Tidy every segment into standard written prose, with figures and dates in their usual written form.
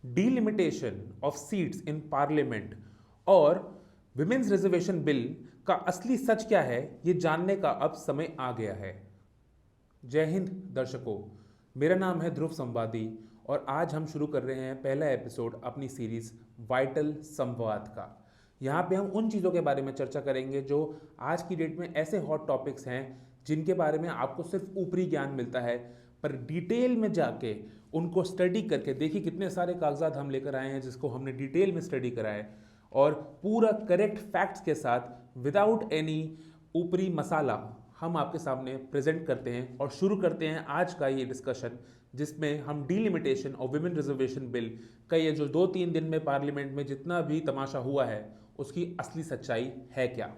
Delimitation of seats in parliament और women's reservation bill का असली सच क्या है, ये जानने का अब समय आ गया है। जय हिंद दर्शकों, मेरा नाम है ध्रुव संवादी और आज हम शुरू कर रहे हैं पहला एपिसोड अपनी सीरीज वाइटल संवाद का। यहाँ पे हम उन चीज़ों के बारे में चर्चा करेंगे जो आज की डेट में ऐसे हॉट टॉपिक्स हैं जिनके बारे में आपको सिर्फ ऊपरी ज्ञान मिलता है, पर डिटेल में जाके उनको स्टडी करके देखिए कितने सारे कागजात हम लेकर आए हैं जिसको हमने डिटेल में स्टडी करा है और पूरा करेक्ट फैक्ट्स के साथ विदाउट एनी ऊपरी मसाला हम आपके सामने प्रेजेंट करते हैं और शुरू करते हैं आज का ये डिस्कशन, जिसमें हम डीलिमिटेशन और विमेन रिजर्वेशन बिल का ये जो 2-3 दिन में पार्लियामेंट में जितना भी तमाशा हुआ है उसकी असली सच्चाई है क्या।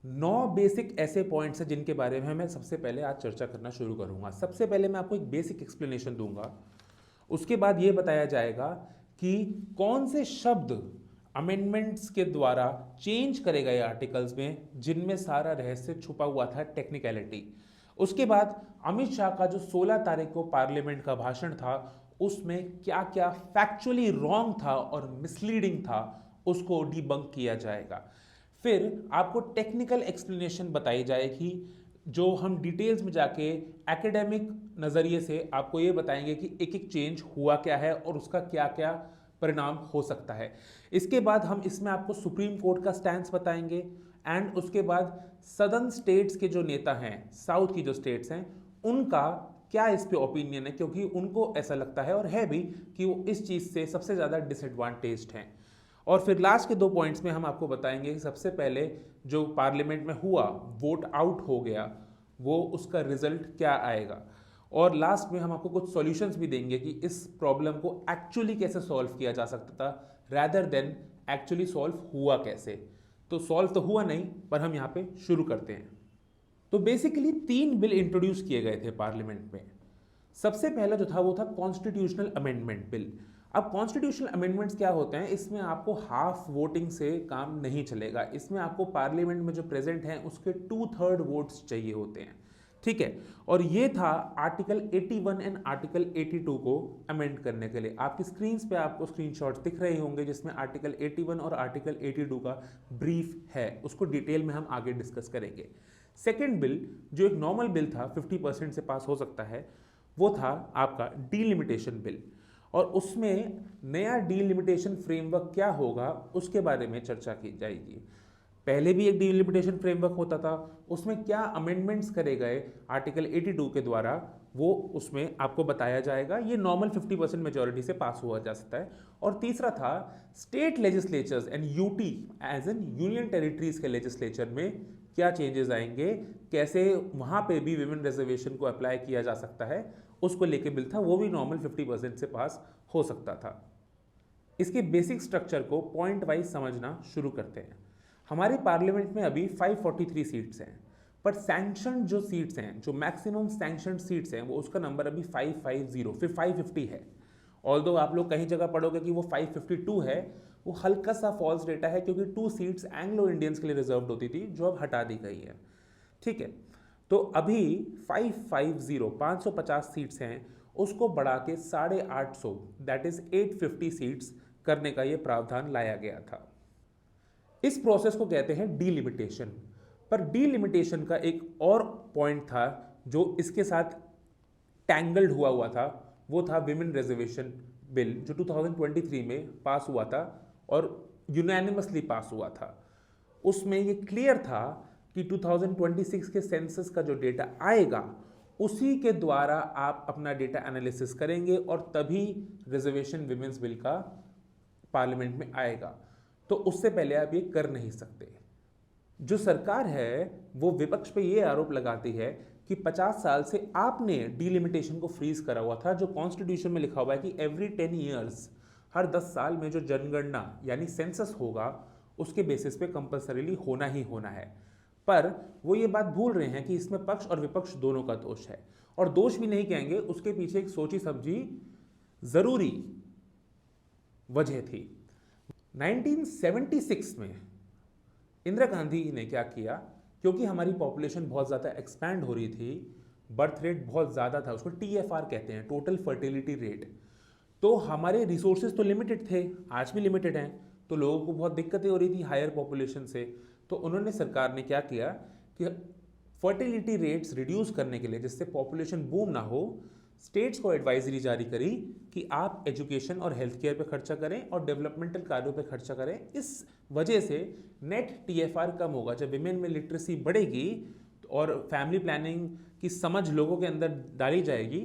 नौ बेसिक ऐसे पॉइंट्स हैं जिनके बारे में मैं सबसे पहले आज चर्चा करना शुरू करूंगा। सबसे पहले मैं आपको एक बेसिक एक्सप्लेनेशन दूंगा, उसके बाद ये बताया जाएगा कि कौन से शब्द अमेंडमेंट्स के द्वारा चेंज करे गए आर्टिकल्स में जिनमें सारा रहस्य छुपा हुआ था, टेक्निकलिटी। उसके बाद अमित शाह का जो 16 तारीख को पार्लियामेंट का भाषण था उसमें क्या क्या फैक्चुअली रॉन्ग था और मिसलीडिंग था उसको डिबंक किया जाएगा। फिर आपको टेक्निकल एक्सप्लेनेशन बताई जाएगी जो हम डिटेल्स में जाके एकेडमिक नज़रिए से आपको ये बताएंगे कि एक एक चेंज हुआ क्या है और उसका क्या क्या परिणाम हो सकता है। इसके बाद हम इसमें आपको सुप्रीम कोर्ट का स्टैंस बताएंगे एंड उसके बाद सदर्न स्टेट्स के जो नेता हैं, साउथ की जो स्टेट्स हैं, उनका क्या इस पे ओपिनियन है, क्योंकि उनको ऐसा लगता है और है भी कि वो इस चीज़ से सबसे ज़्यादा डिसएडवांटेज्ड हैं। और फिर लास्ट के 2 पॉइंट्स में हम आपको बताएंगे कि सबसे पहले जो पार्लियामेंट में हुआ, वोट आउट हो गया, वो उसका रिजल्ट क्या आएगा। और लास्ट में हम आपको कुछ सॉल्यूशंस भी देंगे कि इस प्रॉब्लम को एक्चुअली कैसे सॉल्व किया जा सकता था रैदर देन एक्चुअली सॉल्व हुआ कैसे। तो सॉल्व तो हुआ नहीं, पर हम यहाँ पे शुरू करते हैं। तो बेसिकली 3 बिल इंट्रोड्यूस किए गए थे पार्लियामेंट में। सबसे पहला जो था वो था कॉन्स्टिट्यूशनल अमेंडमेंट बिल। अब कॉन्स्टिट्यूशनल अमेंडमेंट्स क्या होते हैं, इसमें आपको हाफ वोटिंग से काम नहीं चलेगा। इसमें आपको पार्लियामेंट में जो प्रेजेंट हैं उसके 2/3 वोट्स चाहिए होते हैं, ठीक है। और ये था आर्टिकल 81 एंड आर्टिकल 82 को अमेंड करने के लिए। आपकी स्क्रीन पे आपको स्क्रीनशॉट्स दिख रहे होंगे जिसमें आर्टिकल 81 और आर्टिकल 82 का ब्रीफ है, उसको डिटेल में हम आगे डिस्कस करेंगे। सेकेंड बिल जो एक नॉर्मल बिल था, 50% से पास हो सकता है, वो था आपका डीलिमिटेशन बिल। और उसमें नया डीलिमिटेशन फ्रेमवर्क क्या होगा उसके बारे में चर्चा की जाएगी। पहले भी एक डीलिमिटेशन फ्रेमवर्क होता था, उसमें क्या अमेंडमेंट्स करे गए आर्टिकल 82 के द्वारा वो उसमें आपको बताया जाएगा। ये नॉर्मल 50% मेजॉरिटी से पास हुआ जा सकता है। और तीसरा था state legislatures and UT as an union territories के लेजिस्लेचर में क्या चेंजेस आएंगे, कैसे वहाँ पे भी विमेन रिजर्वेशन को अप्लाई किया जा सकता है, उसको लेके बिल था। वो भी नॉर्मल 50% से पास हो सकता था। इसके बेसिक स्ट्रक्चर को पॉइंट वाइज समझना शुरू करते हैं। हमारे पार्लियामेंट में अभी 543 सीट्स हैं, पर सैंक्शन जो सीट्स हैं, जो मैक्सिमम सैंक्शन सीट्स हैं, वो उसका नंबर अभी 550, फिर 550 है। ऑल्दो आप लोग कहीं जगह पढ़ोगे कि वो 552 है, वो हल्का सा फॉल्स डेटा है क्योंकि 2 सीट्स एंग्लो इंडियंस के लिए रिजर्व्ड होती थी जो अब हटा दी गई है, ठीक है। तो अभी 550 सीट्स हैं, उसको बढ़ा के 850 दैट इज 850 सीट्स करने का ये प्रावधान लाया गया था। इस प्रोसेस को कहते हैं डीलिमिटेशन। पर डीलिमिटेशन का एक और पॉइंट था जो इसके साथ टैंगल्ड हुआ था, वो था विमेन रिजर्वेशन बिल जो 2023 में पास हुआ था और यूनानिमसली पास हुआ था। उसमें ये क्लियर था कि 2026 के सेंसस का जो डेटा आएगा उसी के द्वारा आप अपना डेटा एनालिसिस करेंगे और तभी रिजर्वेशन विमेन्स बिल का पार्लियामेंट में आएगा। तो उससे पहले आप ये कर नहीं सकते। जो सरकार है वो विपक्ष पे ये आरोप लगाती है कि 50 साल से आपने डीलिमिटेशन को फ्रीज करा हुआ था, जो कॉन्स्टिट्यूशन में लिखा हुआ है कि एवरी 10 ईयर्स, हर 10 साल में जो जनगणना यानी सेंसस होगा उसके बेसिस पे कंपल्सरीली होना ही होना है। पर वो ये बात भूल रहे हैं कि इसमें पक्ष और विपक्ष दोनों का दोष है, और दोष भी नहीं कहेंगे, उसके पीछे एक सोची समझी जरूरी वजह थी। 1976 में इंदिरा गांधी ने क्या किया, क्योंकि हमारी पॉपुलेशन बहुत ज़्यादा एक्सपैंड हो रही थी, बर्थ रेट बहुत ज़्यादा था, उसको TFR कहते हैं, टोटल फर्टिलिटी रेट। तो हमारे रिसोर्सेज तो लिमिटेड थे, आज भी लिमिटेड हैं, तो लोगों को बहुत दिक्कतें हो रही थी हायर पॉपुलेशन से। तो उन्होंने, सरकार ने क्या किया कि फर्टिलिटी रेट्स रिड्यूस करने के लिए, जिससे पॉपुलेशन बूम ना हो, स्टेट्स को एडवाइजरी जारी करी कि आप एजुकेशन और हेल्थ केयर पे खर्चा करें और डेवलपमेंटल कार्यों पे खर्चा करें। इस वजह से नेट TFR कम होगा। जब विमेन में लिटरेसी बढ़ेगी और फैमिली प्लानिंग की समझ लोगों के अंदर डाली जाएगी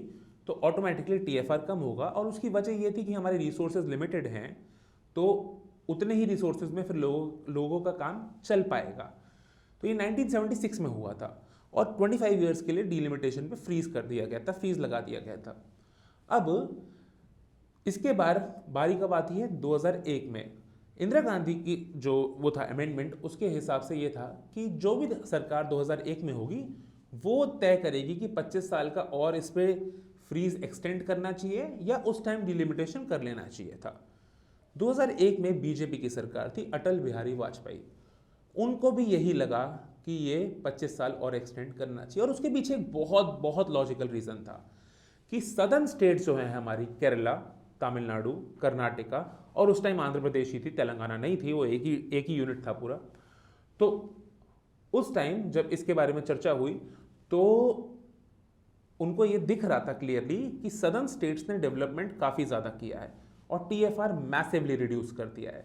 तो ऑटोमेटिकली TFR कम होगा। और उसकी वजह ये थी कि हमारे रिसोर्सेज लिमिटेड हैं, तो उतने ही रिसोर्सेज में फिर लोगों का काम चल पाएगा। तो ये 1976 में हुआ था और 25 ईयर्स के लिए डीलिमिटेशन पे फ्रीज कर दिया गया था, फ्रीज लगा दिया गया था। अब इसके बाद बारी कब आती है? 2001 में इंदिरा गांधी की जो वो था अमेंडमेंट, उसके हिसाब से ये था कि जो भी सरकार 2001 में होगी वो तय करेगी कि 25 साल का और इस पर फ्रीज एक्सटेंड करना चाहिए या उस टाइम डिलिमिटेशन कर लेना चाहिए था। 2001 में बीजेपी की सरकार थी, अटल बिहारी वाजपेयी, उनको भी यही लगा कि ये 25 साल और एक्सटेंड करना चाहिए। और उसके पीछे एक बहुत बहुत लॉजिकल रीज़न था कि सदर्न स्टेट्स जो हैं हमारी, केरला, तमिलनाडु, कर्नाटका और उस टाइम आंध्र प्रदेश ही थी, तेलंगाना नहीं थी, वो एक ही यूनिट था पूरा। तो उस टाइम जब इसके बारे में चर्चा हुई तो उनको ये दिख रहा था क्लियरली कि सदर्न स्टेट्स ने डेवलपमेंट काफ़ी ज़्यादा किया है और TFR मैसिवली रिड्यूस कर दिया है,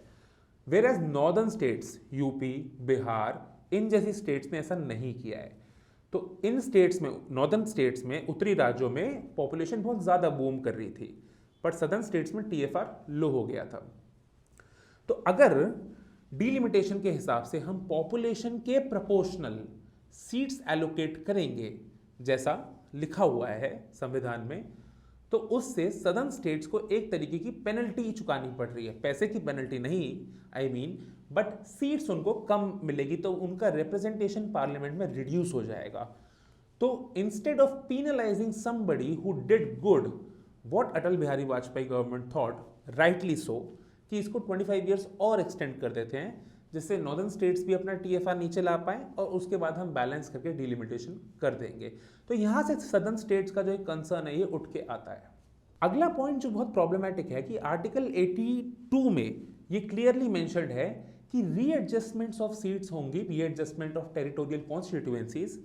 where as northern states, UP, Bihar, इन जैसी स्टेट्स ने ऐसा नहीं किया है। तो इन स्टेट्स में, नॉर्दर्न स्टेट्स में, उत्तरी राज्यों में पॉपुलेशन बहुत ज़्यादा बूम कर रही थी, पर सदर्न स्टेट्स में TFR लो हो गया था। तो अगर डीलिमिटेशन के हिसाब से हम पॉपुलेशन के प्रोपोर्शनल सीट्स एलोकेट करेंगे, जैसा लिखा हुआ है संविधान में, तो उससे सदर्न स्टेट्स को एक तरीके की पेनल्टी चुकानी पड़ रही है। पैसे की पेनल्टी नहीं, आई मीन, बट सीट्स उनको कम मिलेगी, तो उनका रिप्रेजेंटेशन पार्लियामेंट में रिड्यूस हो जाएगा। तो instead of penalising somebody who did good, what Atal Bihari Vajpayee government thought, rightly so, कि इसको 25 ईयर्स और एक्सटेंड कर देते हैं, जिससे नॉर्दर्न स्टेट्स भी अपना TFR नीचे ला पाएं और उसके बाद हम बैलेंस करके डिलिमिटेशन कर देंगे। तो यहाँ से सदर्न स्टेट्स का जो एक कंसर्न है ये उठ के आता है। अगला पॉइंट जो बहुत प्रॉब्लमैटिक है कि आर्टिकल 82 में ये क्लियरली मेंशन्ड है कि रीएडजस्टमेंट्स ऑफ सीट्स होंगी, readjustment of territorial constituencies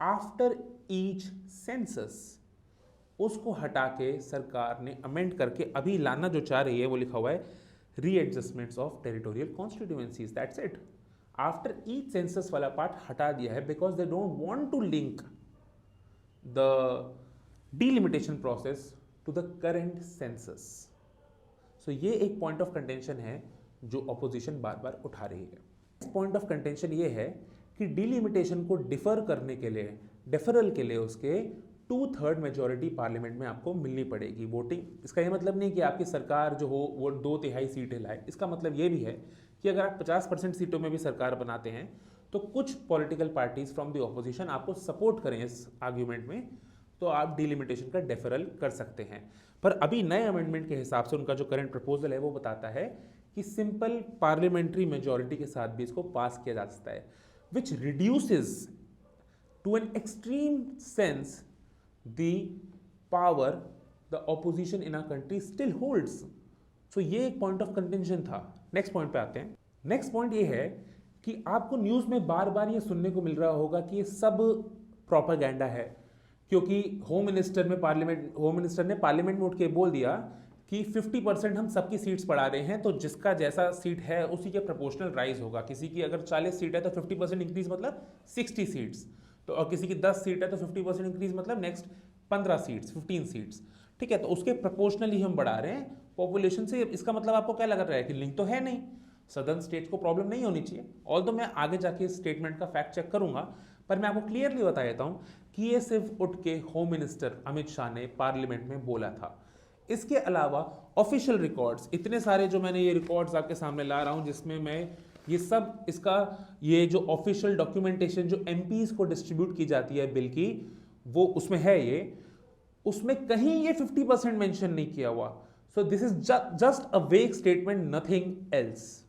after each census. उसको हटा के सरकार ने अमेंड करके अभी लाना जो चाह रही है वो लिखा हुआ है readjustments of territorial constituencies, that's it. After each census वाला पार्ट हटा दिया है because they don't want to link the delimitation process to the current census. So ये एक पॉइंट ऑफ कंटेंशन है जो ऑपोजिशन बार बार उठा रही है। इस पॉइंट ऑफ कंटेंशन ये है कि डीलिमिटेशन को डिफर करने के लिए, डिफरल के लिए उसके 2/3 मेजॉरिटी पार्लियामेंट में आपको मिलनी पड़ेगी वोटिंग। इसका ये मतलब नहीं कि आपकी सरकार जो हो वो 2/3 सीटें लाए। इसका मतलब ये भी है कि अगर आप 50% सीटों में भी सरकार बनाते हैं तो कुछ political parties from the opposition आपको सपोर्ट करें इस आर्ग्यूमेंट में, तो आप डीलिमिटेशन का डेफरल कर सकते हैं। पर अभी नए अमेंडमेंट के हिसाब से उनका जो करंट प्रपोजल है वो बताता है कि सिंपल पार्लियामेंट्री मेजॉरिटी के साथ भी इसको पास किया जा सकता है, which reduces to an extreme sense the power the opposition in our country still holds. So ये एक पॉइंट ऑफ कंटेंशन था। नेक्स्ट पॉइंट पे आते हैं। नेक्स्ट पॉइंट ये है कि आपको न्यूज़ में बार बार ये सुनने को मिल रहा होगा कि ये सब प्रोपागेंडा है, क्योंकि होम मिनिस्टर ने पार्लियामेंट में उठ के बोल दिया कि 50% हम सबकी सीट्स बढ़ा रहे हैं, तो जिसका जैसा सीट है उसी के प्रोपोर्शनल राइज होगा। किसी की अगर 40 सीट है तो 50% इंक्रीज मतलब 60 सीट्स, तो और किसी की 10 सीट है तो 50% इंक्रीज मतलब नेक्स्ट 15 सीट्स, 15 सीट्स, ठीक है। तो उसके प्रोपोर्शनली हम बढ़ा रहे हैं पॉपुलेशन से। इसका मतलब आपको क्या लग रहा है कि लिंक तो है नहीं, सदर्न स्टेट्स को प्रॉब्लम नहीं होनी चाहिए। ऑल तो मैं आगे जाके इस स्टेटमेंट का फैक्ट चेक करूंगा, पर मैं आपको क्लियरली बता देता हूं कि ये सिर्फ उठ के होम मिनिस्टर अमित शाह ने पार्लियामेंट में बोला था। इसके अलावा ऑफिशियल रिकॉर्ड्स इतने सारे, जो मैंने ये रिकॉर्ड्स आपके सामने ला रहा हूं, जिसमें मैं ये सब इसका ये जो ऑफिशियल डॉक्यूमेंटेशन जो एमपीज को डिस्ट्रीब्यूट की जाती है बिल की, वो उसमें है ये, उसमें कहीं ये 50% मेंशन नहीं किया हुआ। So this is just a vague statement, nothing else.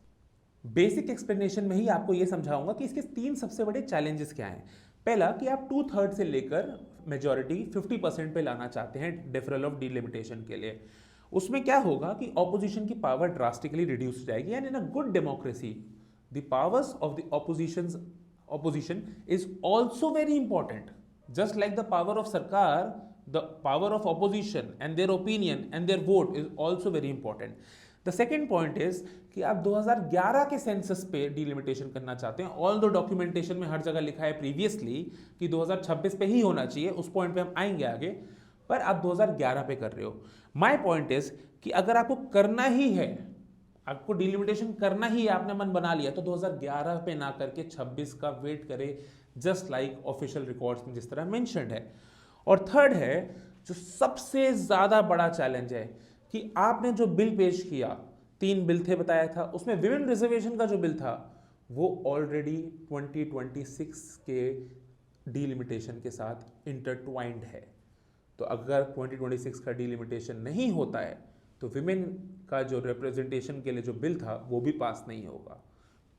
Basic explanation में ही आपको ये समझाऊंगा कि इसके 3 सबसे बड़े चैलेंजेस क्या हैं। पहला कि आप 2/3 से लेकर मेजॉरिटी 50% पे लाना चाहते हैं डिफरल ऑफ डिलिमिटेशन के लिए। उसमें क्या होगा कि ऑपोजिशन की पावर ड्रास्टिकली रिड्यूस हो जाएगी, and in a good democracy the powers of the opposition is also very important. Just like the power of sarkar, the power of opposition and their opinion and their vote is also very important. The second point is कि आप 2011 के census पे delimitation करना चाहते हैं, all दो documentation में हर जगह लिखा है प्रीवियसली कि 2026 पे ही होना चाहिए, उस पॉइंट पे हम आएंगे आगे, पर आप 2011 पे कर रहे हो। माय पॉइंट इज कि अगर आपको करना ही है, आपको डिलिमिटेशन करना ही है, आपने मन बना लिया, तो 2011 पे ना करके 26 का वेट करें, जस्ट लाइक ऑफिशियल रिकॉर्ड्स में जिस तरह मेंशन्ड है। और थर्ड है जो सबसे ज्यादा बड़ा चैलेंज है कि आपने जो बिल पेश किया, 3 बिल थे बताया था, उसमें विमेन रिजर्वेशन का जो बिल था वो ऑलरेडी 2026 के डिलिमिटेशन के साथ इंटरट्वाइंड है। तो अगर 2026 का डिलिमिटेशन नहीं होता है तो विमेन का जो रिप्रेजेंटेशन के लिए जो बिल था वो भी पास नहीं होगा।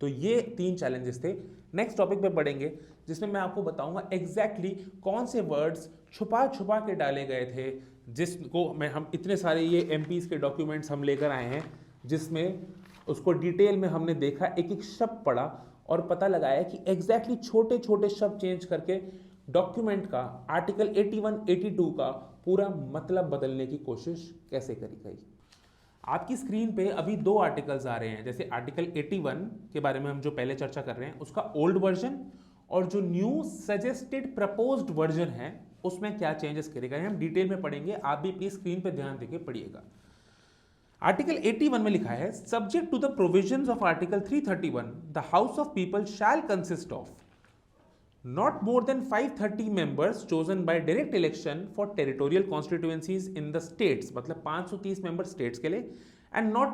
तो ये 3 चैलेंजेस थे। नेक्स्ट टॉपिक पे पढ़ेंगे जिसमें मैं आपको बताऊंगा एग्जैक्टली कौन से वर्ड्स छुपा छुपा के डाले गए थे, जिसको हम इतने सारे ये एमपीज के डॉक्यूमेंट्स हम लेकर आए हैं, जिसमें उसको डिटेल में हमने देखा, एक एक शब्द पढ़ा और पता लगाया कि एग्जैक्टली छोटे छोटे शब्द चेंज करके डॉक्यूमेंट का आर्टिकल 81, 82 का पूरा मतलब बदलने की कोशिश कैसे करी गई। आपकी स्क्रीन पे अभी 2 आर्टिकल्स आ रहे हैं, जैसे आर्टिकल 81 के बारे में हम जो पहले चर्चा कर रहे हैं उसका ओल्ड वर्जन, और जो न्यू सजेस्टेड प्रपोज्ड वर्जन है उसमें क्या चेंजेस करे गए हैं हम डिटेल में पढ़ेंगे। आप भी प्लीज स्क्रीन पे ध्यान देके पढ़िएगा। आर्टिकल 81 में लिखा है, subject to the provisions of article 331 the house of people shall consist of not more than 530 members chosen by direct election for territorial constituencies in the states, मतलब 530 मेंबर स्टेट्स के लिए, and not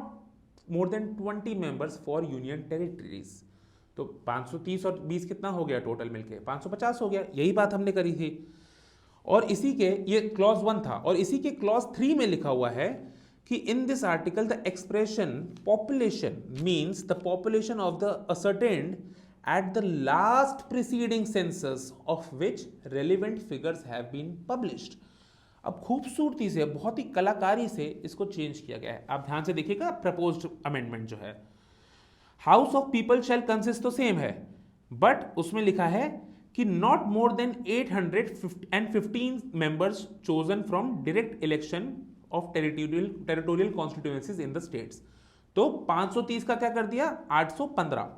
more than 20 members for union territories। तो 530 और 20 कितना हो गया total मिलके, 550 हो गया। यही बात हमने करी थी। और इसी के, ये क्लॉज 1 था, और इसी के क्लॉज 3 में लिखा हुआ है कि in this article the expression population means the population of the ascertained at the last preceding census of which relevant figures have been published। अब खूबसूरती से, बहुत ही कलाकारी से इसको चेंज किया गया है। आप ध्यान से देखिएगा, प्रपोज्ड अमेंडमेंट जो है, house of people shall consist तो सेम है, बट उसमें लिखा है कि not more then 815 members chosen from direct election of territorial constituencies in the states. तो 530 का क्या कर दिया, 815।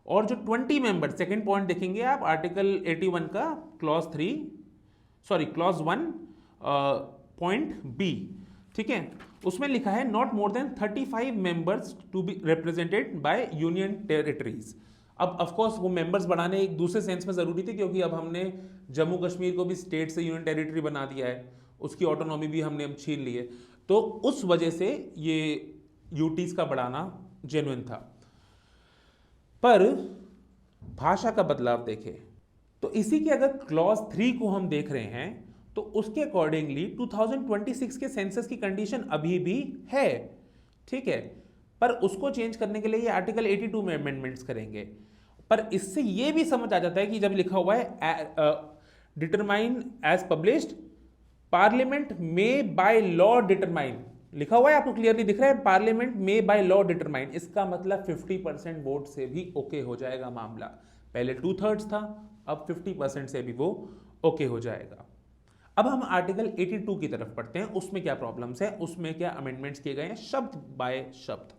और जो 20 मेंबर, सेकेंड पॉइंट देखेंगे आप आर्टिकल 81 का क्लॉज 1 पॉइंट बी, ठीक है, उसमें लिखा है not more than 35 members to be represented by union territories. अब ऑफ कोर्स वो मेंबर्स बढ़ाने एक दूसरे सेंस में जरूरी थे, क्योंकि अब हमने जम्मू कश्मीर को भी स्टेट से यूनियन टेरिटरी बना दिया है, उसकी ऑटोनॉमी भी हमने अब छीन ली है, तो उस वजह से ये यूटीज का बढ़ाना जेन्युइन था। पर भाषा का बदलाव देखें तो इसी के अगर क्लॉज 3 को हम देख रहे हैं तो उसके अकॉर्डिंगली 2026 के सेंसस की कंडीशन अभी भी है, ठीक है, पर उसको चेंज करने के लिए ये आर्टिकल 82 में अमेंडमेंट्स करेंगे। पर इससे ये भी समझ आ जाता है कि जब लिखा हुआ है डिटरमाइन एज पब्लिश्ड, पार्लियामेंट में बाय लॉ डिटरमाइन लिखा हुआ है, आपको क्लियरली दिख रहा है, पार्लियामेंट में बाय लॉ डिटरमाइन, इसका मतलब 50% वोट से भी ओके हो जाएगा मामला। पहले 2/3 था, अब 50% से भी वो ओके हो जाएगा। अब हम आर्टिकल 82 की तरफ पढ़ते हैं, उसमें क्या प्रॉब्लम्स है, उसमें क्या अमेंडमेंट्स किए गए हैं शब्द बाय शब्द।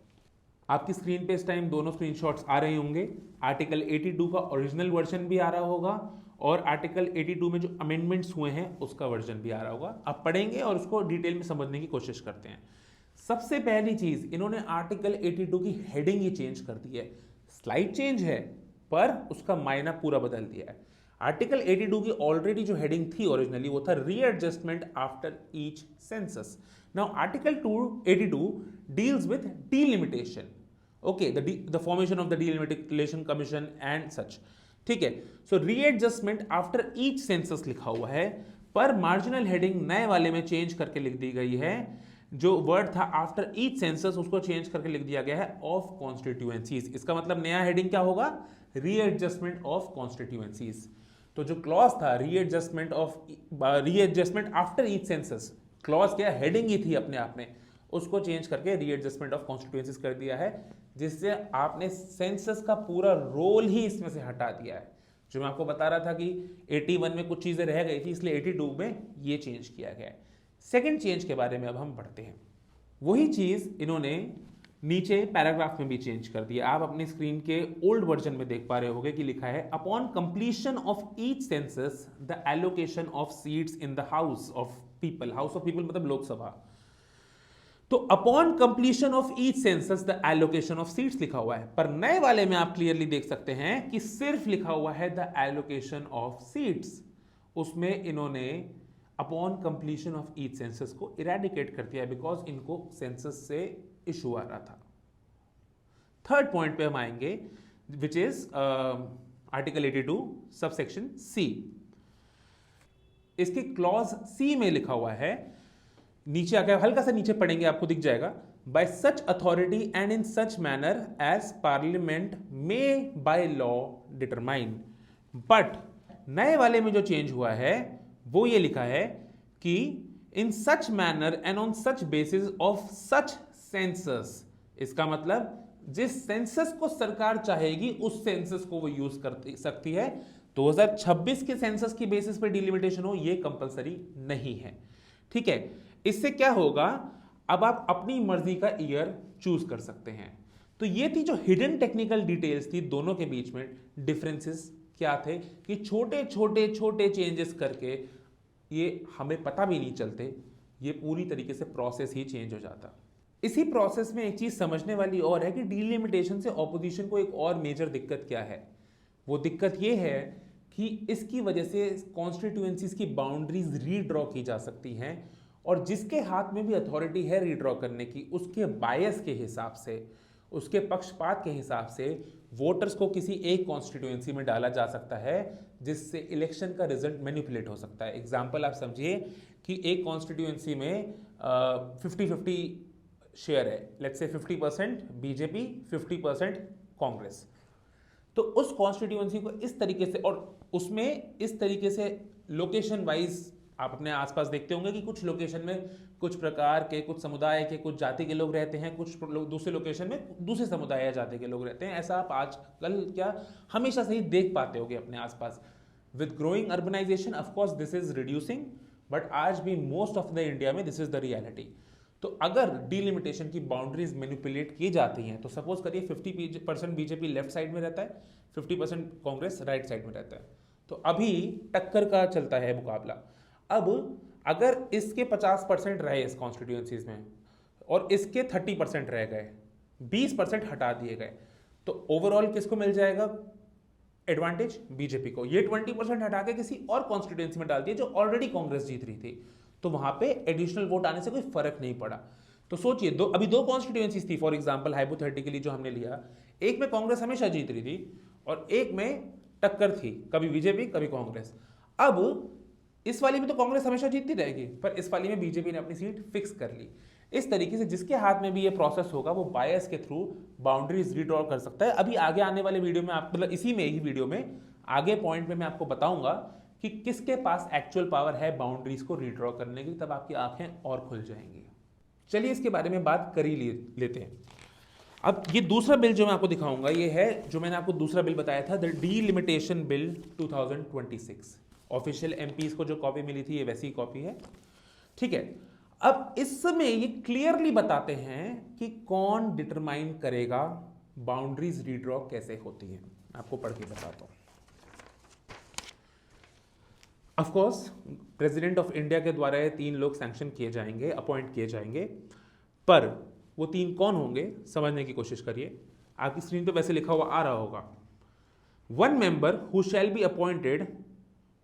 आपकी स्क्रीन पे इस टाइम दोनों स्क्रीनशॉट्स आ रहे होंगे, आर्टिकल 82 का ओरिजिनल वर्जन भी आ रहा होगा और आर्टिकल 82 में जो अमेंडमेंट्स हुए हैं उसका वर्जन भी आ रहा होगा। आप पढ़ेंगे और उसको डिटेल में समझने की कोशिश करते हैं। सबसे पहली चीज, इन्होंने आर्टिकल 82 की हेडिंग ही चेंज कर दी है। स्लाइड चेंज है पर उसका मायना पूरा बदल दिया है। आर्टिकल 82 की ऑलरेडी जो हेडिंग थी ओरिजिनली वो था readjustment after each census. Now article 82 deals with delimitation, okay, the formation of the delimitation commission and such, ठीक है। सो रीएडजस्टमेंट आफ्टर ईच सेंसस लिखा हुआ है, पर मार्जिनल हेडिंग नए वाले में चेंज करके लिख दी गई है। जो वर्ड था आफ्टर ईच सेंसस उसको चेंज करके लिख दिया गया है ऑफ कॉन्स्टिट्यूएंसीज। इसका मतलब नया हेडिंग क्या होगा, रीएडजस्टमेंट ऑफ कॉन्स्टिट्यूएंसीज। तो जो क्लॉज था readjustment after each census, clause क्या हेडिंग ही थी अपने आप में, उसको चेंज करके रीएडजस्टमेंट ऑफ कॉन्स्टिट्यूएंसीज कर दिया है, जिससे आपने सेंसस का पूरा रोल ही इसमें से हटा दिया है। जो मैं आपको बता रहा था कि 81 में कुछ चीजें रह गई थी, इसलिए 82 में ये चेंज किया गया है। सेकंड चेंज के बारे में अब हम पढ़ते हैं। वही चीज इन्होंने नीचे पैराग्राफ में भी चेंज कर दिया। आप अपनी स्क्रीन के ओल्ड वर्जन में देख पा रहे होंगे कि लिखा है upon completion of each census the allocation of seats in the house of people. House of people मतलब लोकसभा। तो upon completion of each census the allocation of seats लिखा हुआ है, पर नए वाले में आप क्लियरली देख सकते हैं कि सिर्फ लिखा हुआ है द एलोकेशन ऑफ सीट्स। उसमें इन्होंने upon completion of each census को इरेडिकेट कर दिया बिकॉज इनको सेंसस से इशू आ रहा था। थर्ड पॉइंट पे हम आएंगे विच इज आर्टिकल 82 सबसेक्शन सी। इसके क्लॉज सी में लिखा हुआ है, नीचे आकर हल्का सा नीचे पढ़ेंगे आपको दिख जाएगा, by such authority and in such manner as parliament may by law determine. But नए वाले में जो चेंज हुआ है वो ये लिखा है कि in such manner and on such basis of such census. इसका मतलब जिस सेंसस को सरकार चाहेगी उस सेंसस को वो यूज कर सकती है। 2026 के सेंसस की बेसिस पे डिलिमिटेशन हो ये कंपलसरी नहीं है, ठीक है। इससे क्या होगा, अब आप अपनी मर्जी का ईयर चूज कर सकते हैं। तो ये थी जो हिडन टेक्निकल डिटेल्स थी दोनों के बीच में। डिफरेंसेस क्या थे कि छोटे छोटे छोटे चेंजेस करके ये हमें पता भी नहीं चलते, ये पूरी तरीके से प्रोसेस ही चेंज हो जाता। इसी प्रोसेस में एक चीज समझने वाली और है कि डिलिमिटेशन से ऑपोजिशन को एक और मेजर दिक्कत क्या है। वो दिक्कत ये है कि इसकी वजह से कॉन्स्टिट्यूएंसीज की बाउंड्रीज रीड्रॉ की जा सकती हैं, और जिसके हाथ में भी अथॉरिटी है रीड्रॉ करने की, उसके बायस के हिसाब से, उसके पक्षपात के हिसाब से वोटर्स को किसी एक कॉन्स्टिट्यूएंसी में डाला जा सकता है, जिससे इलेक्शन का रिजल्ट मैनिपुलेट हो सकता है। एग्जाम्पल आप समझिए कि एक कॉन्स्टिट्यूएंसी में 50-50 शेयर है, लेट्स से 50% बीजेपी 50% कांग्रेस। तो उस कॉन्स्टिट्यूएंसी को इस तरीके से, और उसमें इस तरीके से लोकेशन वाइज आप अपने आसपास देखते होंगे कि कुछ लोकेशन में कुछ प्रकार के, कुछ समुदाय के, कुछ जाति के लोग रहते हैं, कुछ लोग दूसरे लोकेशन में दूसरे समुदाय या जाति के लोग रहते हैं। ऐसा आप आजकल क्या हमेशा से ही देख पाते होंगे अपने आसपास। With growing urbanisation of course this is reducing, but आज भी मोस्ट ऑफ द इंडिया में दिस इज द रियलिटी। तो अगर डिलिमिटेशन की बाउंड्रीज मैनिपुलेट की जाती हैं, तो सपोज करिए 50% बीजेपी लेफ्ट साइड में रहता है, 50% कांग्रेस राइट साइड में रहता है, तो अभी टक्कर का चलता है मुकाबला। अब अगर इसके 50% रहे इस कॉन्स्टिट्यूएंसीज में और इसके 30% रह गए, 20% हटा दिए गए, तो ओवरऑल किसको मिल जाएगा एडवांटेज? बीजेपी को। ये 20% हटा के किसी और कॉन्स्टिट्यूएंसी में डाल दिया जो ऑलरेडी कांग्रेस जीत रही थी, तो वहां पे एडिशनल वोट आने से कोई फर्क नहीं पड़ा। तो सोचिए अभी दो कॉन्स्टिट्यूएंसीज थी, फॉर एग्जांपल हाइपोथेटिकली जो हमने लिया, एक में कांग्रेस हमेशा जीत रही थी और एक में टक्कर थी, कभी बीजेपी कभी कांग्रेस। अब इस वाली में तो कांग्रेस हमेशा जीतती रहेगी, पर इस वाली में बीजेपी ने अपनी सीट फिक्स कर ली। इस तरीके से जिसके हाथ में भी ये प्रोसेस होगा वो बायस के थ्रू बाउंड्रीज रीड्रॉ कर सकता है। अभी आगे आने वाले वीडियो में आप, मतलब इसी में ही वीडियो में आगे पॉइंट में मैं आपको बताऊंगा कि किसके पास एक्चुअल पावर है बाउंड्रीज को रीड्रॉ करने की, तब आपकी आंखें और खुल जाएंगी। चलिए इसके बारे में बात कर ही लेते हैं। अब ये दूसरा बिल जो मैं आपको दिखाऊंगा ये है जो मैंने आपको दूसरा बिल बताया था, the delimitation bill 2026। Official MPs को जो कॉपी मिली थी ये वैसी कॉपी है, ठीक है। अब इसमें ये क्लियरली बताते हैं कि कौन डिटरमाइन करेगा बाउंड्रीज रीड्रॉ कैसे होती है। आपको पढ़ के बताता हूं। Of course president of India के द्वारा ये 3 लोग सैंक्शन किए जाएंगे, अपॉइंट किए जाएंगे, पर वो 3 कौन होंगे समझने की कोशिश करिए। आपकी स्क्रीन पे वैसे लिखा हुआ आ रहा होगा, 1 member who shall be appointed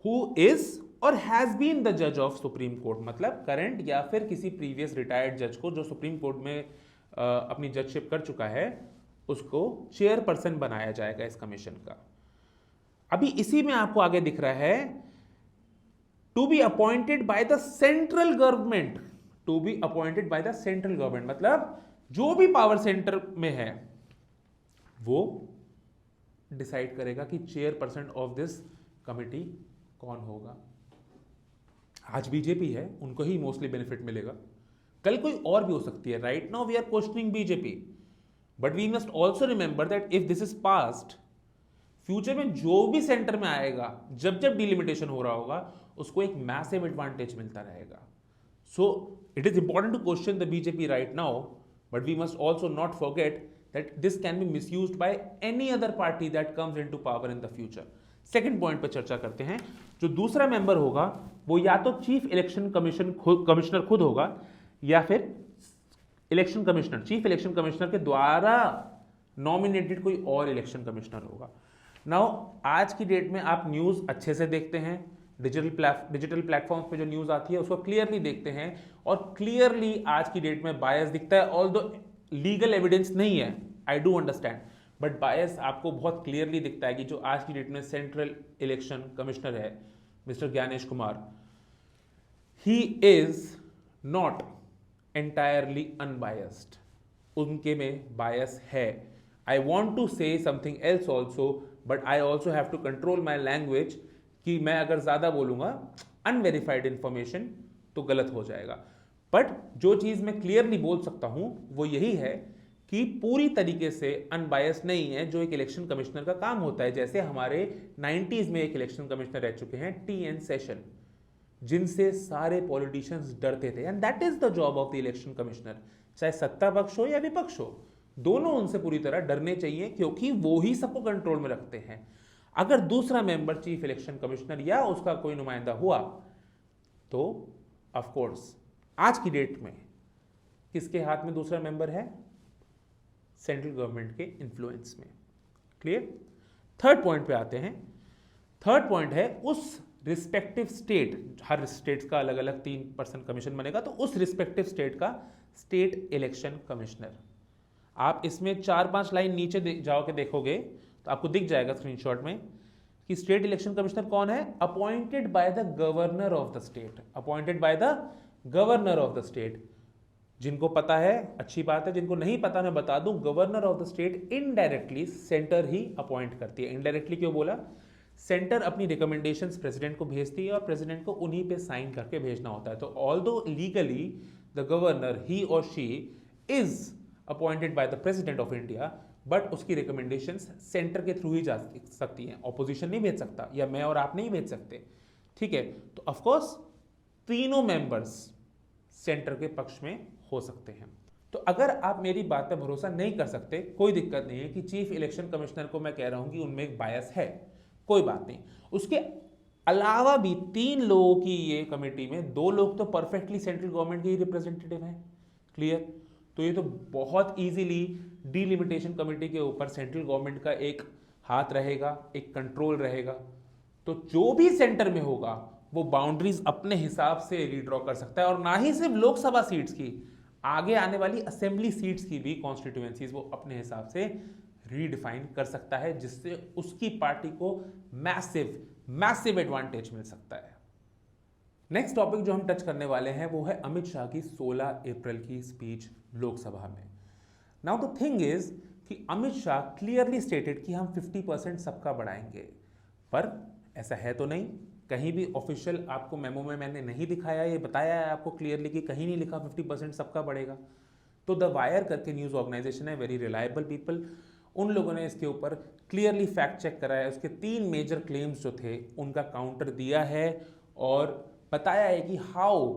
who is और हैज बीन द जज ऑफ सुप्रीम कोर्ट, मतलब करंट या फिर किसी प्रीवियस रिटायर्ड जज को जो सुप्रीम कोर्ट में अपनी जजशिप कर चुका है, उसको चेयरपर्सन बनाया जाएगा इस कमीशन का। अभी इसी में आपको आगे दिख रहा है to be appointed by the central government, to be appointed by the central government, मतलब जो भी पावर सेंटर में है वो डिसाइड करेगा कि चेयरपर्सन ऑफ दिस कमिटी कौन होगा? आज बीजेपी है, उनको ही मोस्टली बेनिफिट मिलेगा, कल कोई और भी हो सकती है. Right now we are questioning BJP, but we must also remember that if this is passed, future में जो भी सेंटर में आएगा, जब जब डिलिमिटेशन हो रहा होगा, उसको एक मैसिव एडवांटेज मिलता रहेगा. So it is important to question the BJP right now, but we must also not forget that this can be misused by any other party that comes into power in the future. Second point पर चर्चा करते हैं. जो दूसरा member होगा वो या तो चीफ इलेक्शन कमिश्नर खुद होगा, या फिर election commissioner, chief election commissioner के द्वारा नॉमिनेटेड कोई और इलेक्शन कमिश्नर होगा. नाउ आज की डेट में आप न्यूज़ अच्छे से देखते हैं, डिजिटल प्लेटफॉर्म्स पे जो न्यूज़ आती है उसको क्लियरली देखते हैं, और क्लियरली आज की डेट में बायस दिखता है. ऑल्दो लीगल एविडेंस नहीं है, आई डू अंडरस्टैंड, बट बायस आपको बहुत क्लियरली दिखता है कि जो आज की डेट में सेंट्रल इलेक्शन कमिश्नर है mister Gyanesh Kumar, he is not entirely unbiased. उनके में बायस है. I want to say something else also, but I also have to control my language, कि मैं अगर ज़्यादा बोलूँगा अनवेरीफाइड इंफॉर्मेशन तो गलत हो जाएगा. बट जो चीज़ मैं क्लियरली बोल सकता हूँ वो यही है कि पूरी तरीके से अनबायस्ड नहीं है, जो एक इलेक्शन कमिश्नर का काम होता है. जैसे हमारे 90s में एक इलेक्शन कमिश्नर रह चुके हैं, TN सेशन, जिनसे सारे पॉलिटिशियंस डरते थे. And that is the job of the election commissioner. चाहे सत्ता पक्ष हो या विपक्ष हो, दोनों उनसे पूरी तरह डरने चाहिए, क्योंकि वो ही सबको कंट्रोल में रखते हैं. अगर दूसरा मेंबर चीफ इलेक्शन कमिश्नर या उसका कोई नुमाइंदा हुआ तो ऑफ कोर्स आज की डेट में किसके हाथ में दूसरा मेंबर है? सेंट्रल गवर्नमेंट के इन्फ्लुएंस में. क्लियर? थर्ड पॉइंट पे आते हैं. थर्ड पॉइंट है उस रिस्पेक्टिव स्टेट, हर स्टेट का अलग अलग 3% कमीशन बनेगा, तो उस रिस्पेक्टिव स्टेट का स्टेट इलेक्शन कमिश्नर. आप इसमें 4-5 लाइन नीचे जाओ के देखोगे तो आपको दिख जाएगा स्क्रीनशॉट में कि स्टेट इलेक्शन कमिश्नर कौन है? Appointed by the governor of the state. Appointed by the governor of the state. जिनको पता है अच्छी बात है, जिनको नहीं पता मैं बता दूं, governor of the state indirectly centre ही अपॉइंट करती है. इनडायरेक्टली क्यों बोला? सेंटर अपनी रिकमेंडेशंस प्रेसिडेंट को भेजती है और प्रेसिडेंट को उन्हीं पे साइन करके भेजना होता है. तो ऑल्दो लीगली द गवर्नर, ही और she is appointed by the president of India, but उसकी रिकमेंडेशंस सेंटर के थ्रू ही जा सकती हैं. ऑपोजिशन नहीं भेज सकता, या मैं और आप नहीं भेज सकते. ठीक है? तो ऑफकोर्स तीनों मेंबर्स सेंटर के पक्ष में हो सकते हैं. तो अगर आप मेरी बात पर भरोसा नहीं कर सकते, कोई दिक्कत नहीं है कि चीफ इलेक्शन कमिश्नर को मैं कह रहा हूं कि उनमें एक बायस है, कोई बात नहीं. उसके अलावा भी 3 लोगों की ये कमेटी में 2 लोग तो परफेक्टली सेंट्रल गवर्नमेंट के ही रिप्रेजेंटेटिव हैं. क्लियर? तो ये तो बहुत इजीली डिलिमिटेशन कमेटी के ऊपर सेंट्रल गवर्नमेंट का एक हाथ रहेगा, एक कंट्रोल रहेगा. तो जो भी सेंटर में होगा वो बाउंड्रीज अपने हिसाब से रीड्रॉ कर सकता है, और ना ही सिर्फ लोकसभा सीट्स की, आगे आने वाली असेंबली सीट्स की भी कॉन्स्टिट्यूएंसीज वो अपने हिसाब से रीडिफाइन कर सकता है, जिससे उसकी पार्टी को मैसिव एडवांटेज मिल सकता है. नेक्स्ट टॉपिक जो हम टच करने वाले हैं वो है अमित शाह की 16 अप्रैल की स्पीच लोकसभा में. नाउ द थिंग इज कि अमित शाह क्लियरली स्टेटेड कि हम 50% सबका बढ़ाएंगे, पर ऐसा है तो नहीं. कहीं भी ऑफिशियल आपको मेमो में मैंने नहीं दिखाया, ये बताया है आपको क्लियरली कि कहीं नहीं लिखा 50% सबका बढ़ेगा. तो द वायर करके न्यूज़ ऑर्गेनाइजेशन है, वेरी रिलायबल पीपल, उन लोगों ने इसके ऊपर क्लियरली फैक्ट चेक कराया. उसके 3 मेजर क्लेम्स जो थे उनका काउंटर दिया है और बताया है कि how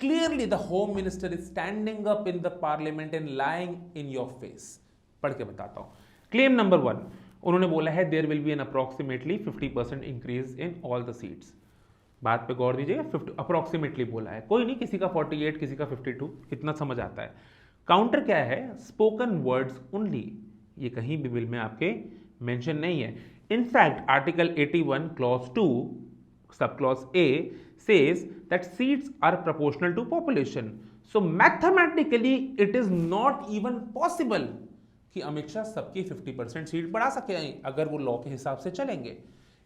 clearly the home minister is standing up in the parliament and lying in your face. पढ़ के बताता हूं. क्लेम नंबर 1, उन्होंने बोला है there will be an approximately 50% increase in all the seats. बात पे गौर दीजिएगा, 50 अप्रोक्सीमेटली बोला है, कोई नहीं, किसी का 48, किसी का 52, इतना समझ आता है. काउंटर क्या है? Spoken words only. ये कहीं भी बिल में आपके मेंशन नहीं है. In fact article 81 clause 2 sub clause A says that seats are proportional to population. So mathematically it is not even possible कि अमित शाह सबकी 50% सीट बढ़ा सके अगर वो लॉ के हिसाब से चलेंगे.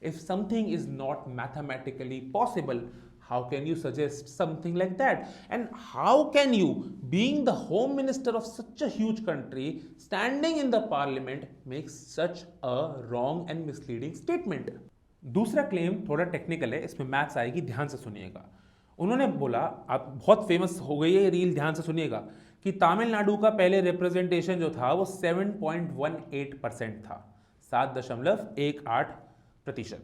If something is not mathematically possible, how can you suggest something like that? And how can you, being the home minister of such a huge country, standing in the parliament, make such a wrong and misleading statement? दूसरा claim थोड़ा technical है, इसमें maths आएगी, ध्यान से सुनिएगा। उन्होंने बोला, आप बहुत फेमस हो गई है रील, ध्यान से सुनिएगा, कि तमिलनाडु का पहले रिप्रेजेंटेशन जो था वो 7.18% था, 7.18%,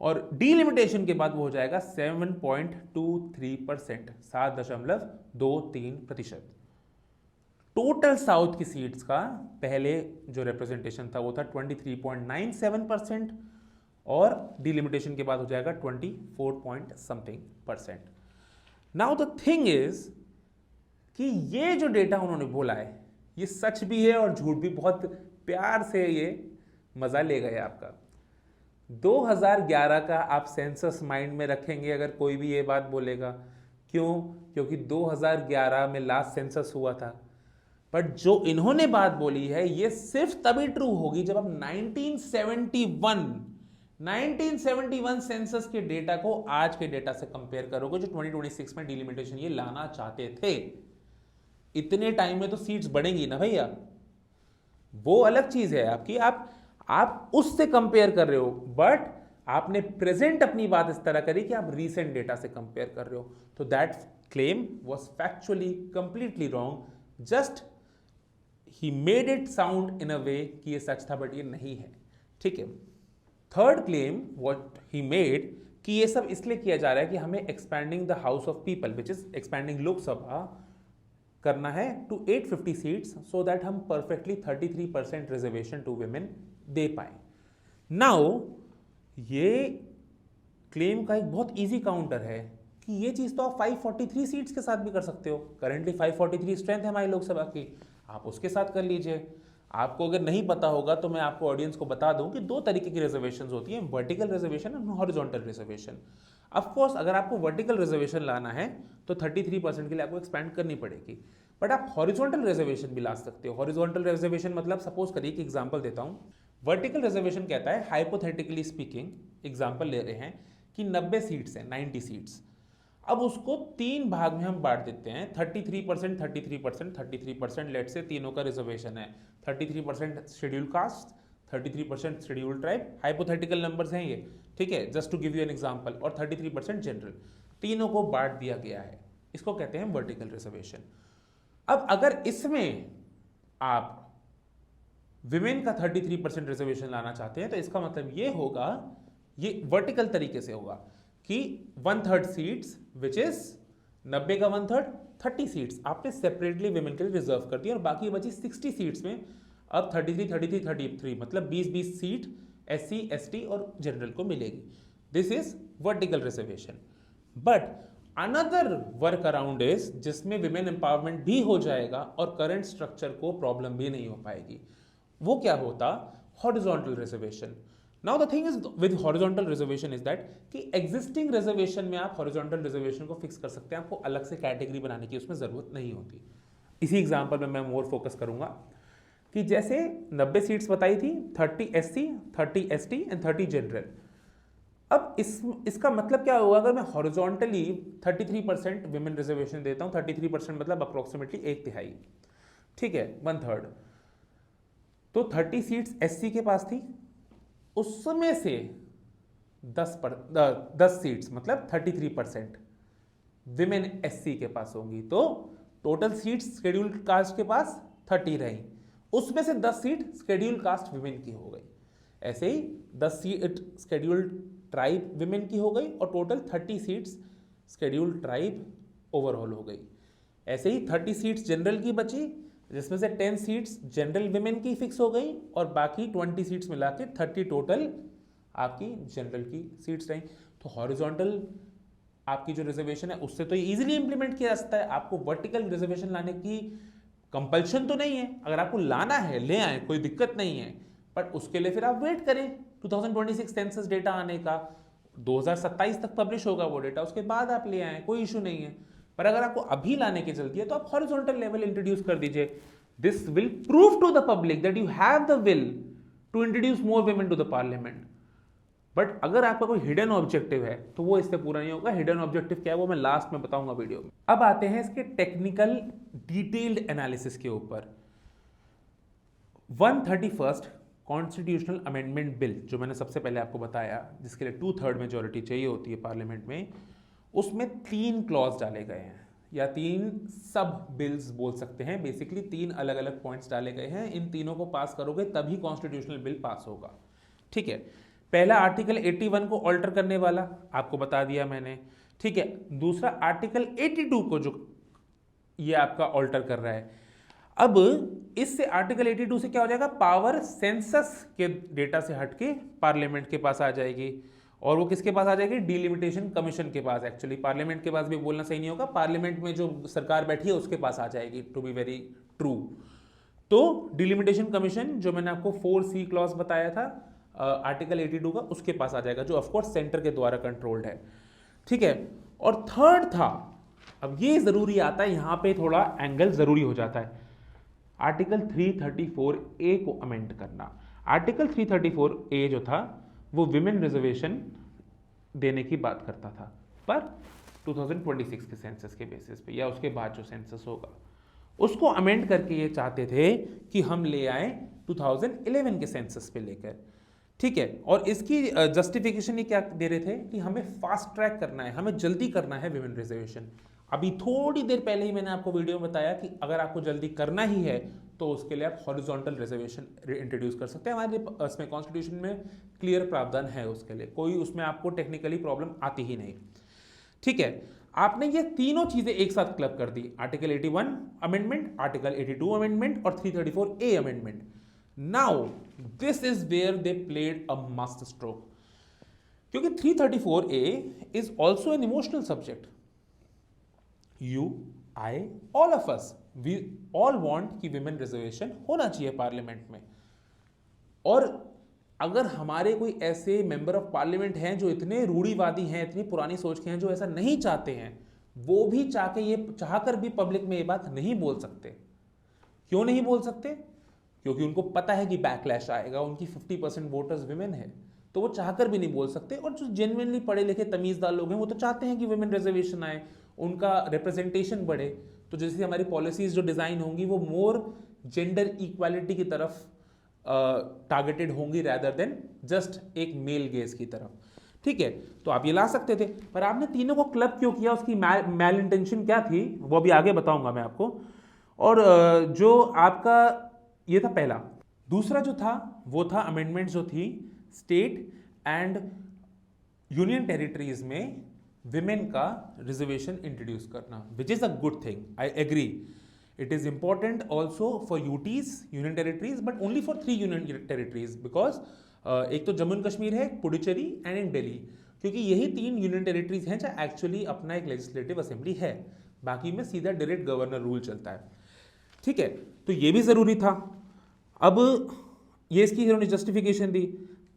और डीलिमिटेशन के बाद वो हो जाएगा 7.23%, 7.23%। टोटल साउथ की सीट्स का पहले जो रिप्रेजेंटेशन था वो था 23.97%, और डीलिमिटेशन के बाद हो जाएगा 24 नाउ द थिंग इज कि ये जो डेटा उन्होंने बोला है ये सच भी है और झूठ भी। बहुत प्यार से ये मजा ले गए आपका। 2011 का आप सेंसस माइंड में रखेंगे अगर कोई भी ये बात बोलेगा। क्यों? क्योंकि 2011 में लास्ट सेंसस हुआ था। बट जो इन्होंने बात बोली है ये सिर्फ तभी ट्रू होगी जब आप 1971 सेंसस के डेटा को आज के डेटा से कंपेयर करोगे, जो 2026 में डिलिमिटेशन ये लाना चाहते थे। इतने टाइम में तो सीट्स बढ़ेंगी ना भैया, वो अलग चीज है आपकी, आप उससे कंपेयर कर रहे हो। बट आपने प्रेजेंट अपनी बात इस तरह करी कि आप रीसेंट डेटा से कंपेयर कर रहे हो, तो that claim was factually completely wrong. Just he made it sound in a way कि ये सच था, बट ये नहीं है। ठीक है। Third claim what he made कि ये सब इसलिए किया जा रहा है कि हमें expanding the house of people which is expanding Lok Sabha करना है टू 850 सीट्स, सो दैट हम परफेक्टली 33% रिजर्वेशन टू विमेन दे पाए। नाउ ये क्लेम का एक बहुत इजी काउंटर है कि ये चीज तो आप 543 सीट्स के साथ भी कर सकते हो। करेंटली 543 स्ट्रेंथ है हमारी लोकसभा की, आप उसके साथ कर लीजिए। आपको अगर नहीं पता होगा तो मैं आपको ऑडियंस को बता दूं कि दो तरीके की रिजर्वेशन होती है, वर्टिकल रिजर्वेशन और हॉरिजॉन्टल रिजर्वेशन। ऑफ कोर्स अगर आपको वर्टिकल रिजर्वेशन लाना है तो 33% के लिए आपको एक्सपैंड करनी पड़ेगी, बट आप हॉरिजॉन्टल रिजर्वेशन भी ला सकते हो। हॉरिजॉन्टल रिजर्वेशन मतलब सपोज करिए कि एग्जांपल देता हूं, वर्टिकल रिजर्वेशन कहता है हाइपोथेटिकली स्पीकिंग, एग्जांपल ले रहे हैं कि 90 सीट्स हैं, 90 सीट्स। अब उसको 3 भाग में हम बांट देते हैं, 33%, 33%, 33%, लेट से तीनों का रिजर्वेशन है। 33% schedule caste, 33% schedule tribe, hypothetical numbers हैं ये, ठीक है, just to give you an example, और 33% जनरल। तीनों को बांट दिया गया है, इसको कहते हैं वर्टिकल रिजर्वेशन। अब अगर इसमें आप विमेन का 33% रिजर्वेशन लाना चाहते हैं तो इसका मतलब ये होगा, ये वर्टिकल तरीके से होगा कि 1/3 सीट्स विच इज 90 का 1/3, 30 सीट्स आपने सेपरेटली विमेन के लिए रिजर्व कर दिया, और बाकी बची 60 सीट्स में अब 33 मतलब 20 सीट SC ST और जनरल को मिलेगी। This is vertical reservation. But another work around is जिसमें विमेन एम्पावरमेंट भी हो जाएगा और करंट स्ट्रक्चर को प्रॉब्लम भी नहीं हो पाएगी। वो क्या होता? Horizontal reservation. Now the thing is with horizontal reservation is that कि एग्जिस्टिंग रिजर्वेशन में आप हॉरिजॉन्टल रिजर्वेशन को फिक्स कर सकते हैं, आपको अलग से कैटेगरी बनाने की उसमें जरूरत नहीं होती। इसी एग्जांपल में मैं मोर फोकस करूंगा कि जैसे 90 सीट्स बताई थी, 30 SC, 30 ST एंड 30 जनरल। अब इसका मतलब क्या होगा? अगर मैं हॉरिजॉन्टली 33% विमेन रिजर्वेशन देता हूं, 33% मतलब अप्रोक्सीमेटली 1/3, ठीक है, 1/3, तो 30 सीट्स SC के पास थी, उसमें से 10 सीट्स मतलब 33% विमेन SC के पास होंगी, तो टोटल सीट्स शेड्यूल्ड कास्ट के पास 30 रही, उसमें से 10 सीट शेड्यूल्ड कास्ट विमेन की हो गई। ऐसे ही 10 सीट शेड्यूल्ड ट्राइब विमेन की हो गई और total 30 seats scheduled tribe overall हो गई। ऐसे ही 30 सीट्स जनरल की बची, जिसमें से 10 सीट्स जनरल विमेन की फिक्स हो गई और बाकी 20 सीट्स मिला के 30 टोटल आपकी जनरल की सीट्स रही। तो हॉरिजॉन्टल आपकी जो रिजर्वेशन है उससे तो ये इजीली इंप्लीमेंट किया जा सकता है। आपको वर्टिकल रिजर्वेशन लाने की कंपल्शन तो नहीं है, अगर आपको लाना है ले आए, कोई दिक्कत नहीं है, बट उसके लिए फिर आप वेट करें 2026 सेंसस डेटा आने का, 2027 तक पब्लिश होगा वो डेटा, उसके बाद आप ले आए, कोई इशू नहीं है। पर अगर आपको अभी लाने की जल्दी है तो आप हॉरिजॉन्टल लेवल इंट्रोड्यूस कर दीजिए। This will prove to the public that you have the will to introduce more women to the parliament. But अगर आपका कोई हिडन ऑब्जेक्टिव है तो वो इससे पूरा नहीं होगा। हिडन ऑब्जेक्टिव क्या है वो मैं लास्ट में बताऊंगा वीडियो में। अब आते हैं इसके टेक्निकल डिटेल्ड एनालिसिस के ऊपर। 131 कॉन्स्टिट्यूशनल अमेंडमेंट बिल जो मैंने सबसे पहले आपको बताया, जिसके लिए 2/3 मेजोरिटी चाहिए होती है पार्लियामेंट में, उसमें 3 क्लॉज डाले गए हैं या 3 सब बिल्स बोल सकते हैं। बेसिकली 3 अलग अलग पॉइंट्स डाले गए हैं। इन तीनों को पास करोगे तभी कॉन्स्टिट्यूशनल बिल पास होगा। ठीक है, पहला आर्टिकल 81 को ऑल्टर करने वाला आपको बता दिया मैंने। ठीक है, दूसरा आर्टिकल 82 को जो ये आपका ऑल्टर कर रहा है। अब इससे आर्टिकल 82 से क्या हो जाएगा, पावर सेंसस के डेटा से हटके पार्लियामेंट के पास आ जाएगी। और वो किसके पास आ जाएगी, डिलिमिटेशन कमीशन के पास। एक्चुअली पार्लियामेंट के पास भी बोलना सही नहीं होगा, पार्लियामेंट में जो सरकार बैठी है उसके पास आ जाएगी, टू बी वेरी ट्रू। तो डिलिमिटेशन कमीशन जो मैंने आपको 4C क्लॉज बताया था आर्टिकल 82 का, उसके पास आ जाएगा, जो ऑफकोर्स सेंटर के द्वारा कंट्रोल्ड है। ठीक है, और थर्ड था, अब ये जरूरी आता है, यहां पे थोड़ा एंगल जरूरी हो जाता है, आर्टिकल 334A को अमेंड करना। आर्टिकल 334A जो था वो विमेन रिजर्वेशन देने की बात करता था, पर 2026 के सेंसस के बेसिस पे या उसके बाद जो सेंसस होगा उसको अमेंड करके ये चाहते थे कि हम ले आए 2011 के सेंसस पे लेकर। ठीक है, और इसकी जस्टिफिकेशन ये क्या दे रहे थे कि हमें फास्ट ट्रैक करना है, हमें जल्दी करना है विमेन रिजर्वेशन। अभी थोड़ी देर पहले ही मैंने आपको वीडियो में बताया कि अगर आपको जल्दी करना ही है तो उसके लिए आप हॉरिजॉन्टल रिजर्वेशन इंट्रोड्यूस कर सकते हैं। हमारे इसमें कॉन्स्टिट्यूशन में क्लियर प्रावधान है उसके लिए, कोई उसमें आपको टेक्निकली प्रॉब्लम आती ही नहीं। ठीक है, आपने ये तीनों चीजें एक साथ क्लब कर दी, आर्टिकल 81 अमेंडमेंट, आर्टिकल 82 अमेंडमेंट और 334A amendment. Now this is where they played a master stroke, क्योंकि 334A is also an emotional subject. You, I, all of us, we all want कि विमेन रिजर्वेशन होना चाहिए parliament में। और अगर हमारे कोई ऐसे मेंबर ऑफ पार्लियामेंट हैं जो इतने रूढ़िवादी हैं, इतनी पुरानी सोच के हैं, जो ऐसा नहीं चाहते हैं, वो भी चाहकर भी पब्लिक में ये बात नहीं बोल सकते। क्यों नहीं बोल सकते? क्योंकि उनको पता है कि बैकलैश आएगा, उनकी 50% वोटर्स विमेन है, तो वो चाहकर भी नहीं बोल सकते। और जो जेन्युइनली पढ़े लिखे तमीजदार लोग हैं वो तो चाहते हैं कि विमेन रिजर्वेशन आए, उनका रिप्रेजेंटेशन बढ़े। तो जैसे हमारी पॉलिसीज जो डिजाइन होंगी वो मोर जेंडर इक्वालिटी की तरफ टारगेटेड होंगी रैदर देन जस्ट एक मेल गेज की तरफ। ठीक है, तो आप ये ला सकते थे, पर आपने तीनों को क्लब क्यों किया, उसकी मैल इंटेंशन क्या थी वो भी आगे बताऊंगा मैं आपको। और जो आपका ये था पहला। दूसरा जो था वो था अमेंडमेंट जो थी स्टेट एंड यूनियन टेरिटरीज में विमेन का रिजर्वेशन इंट्रोड्यूस करना, which is a good thing, I agree. It is important also for UTs, union territories, but only for 3 union territories, because एक तो जम्मू एंड कश्मीर है, पुडुचेरी एंड इन दिल्ली, क्योंकि यही 3 union territories हैं जहाँ एक्चुअली अपना एक लेजिस्लेटिव असेंबली है, बाकी में सीधा डायरेक्ट गवर्नर रूल चलता है। ठीक है, तो ये भी जरूरी था। अब ये इसकी इन्होंने जस्टिफिकेशन दी,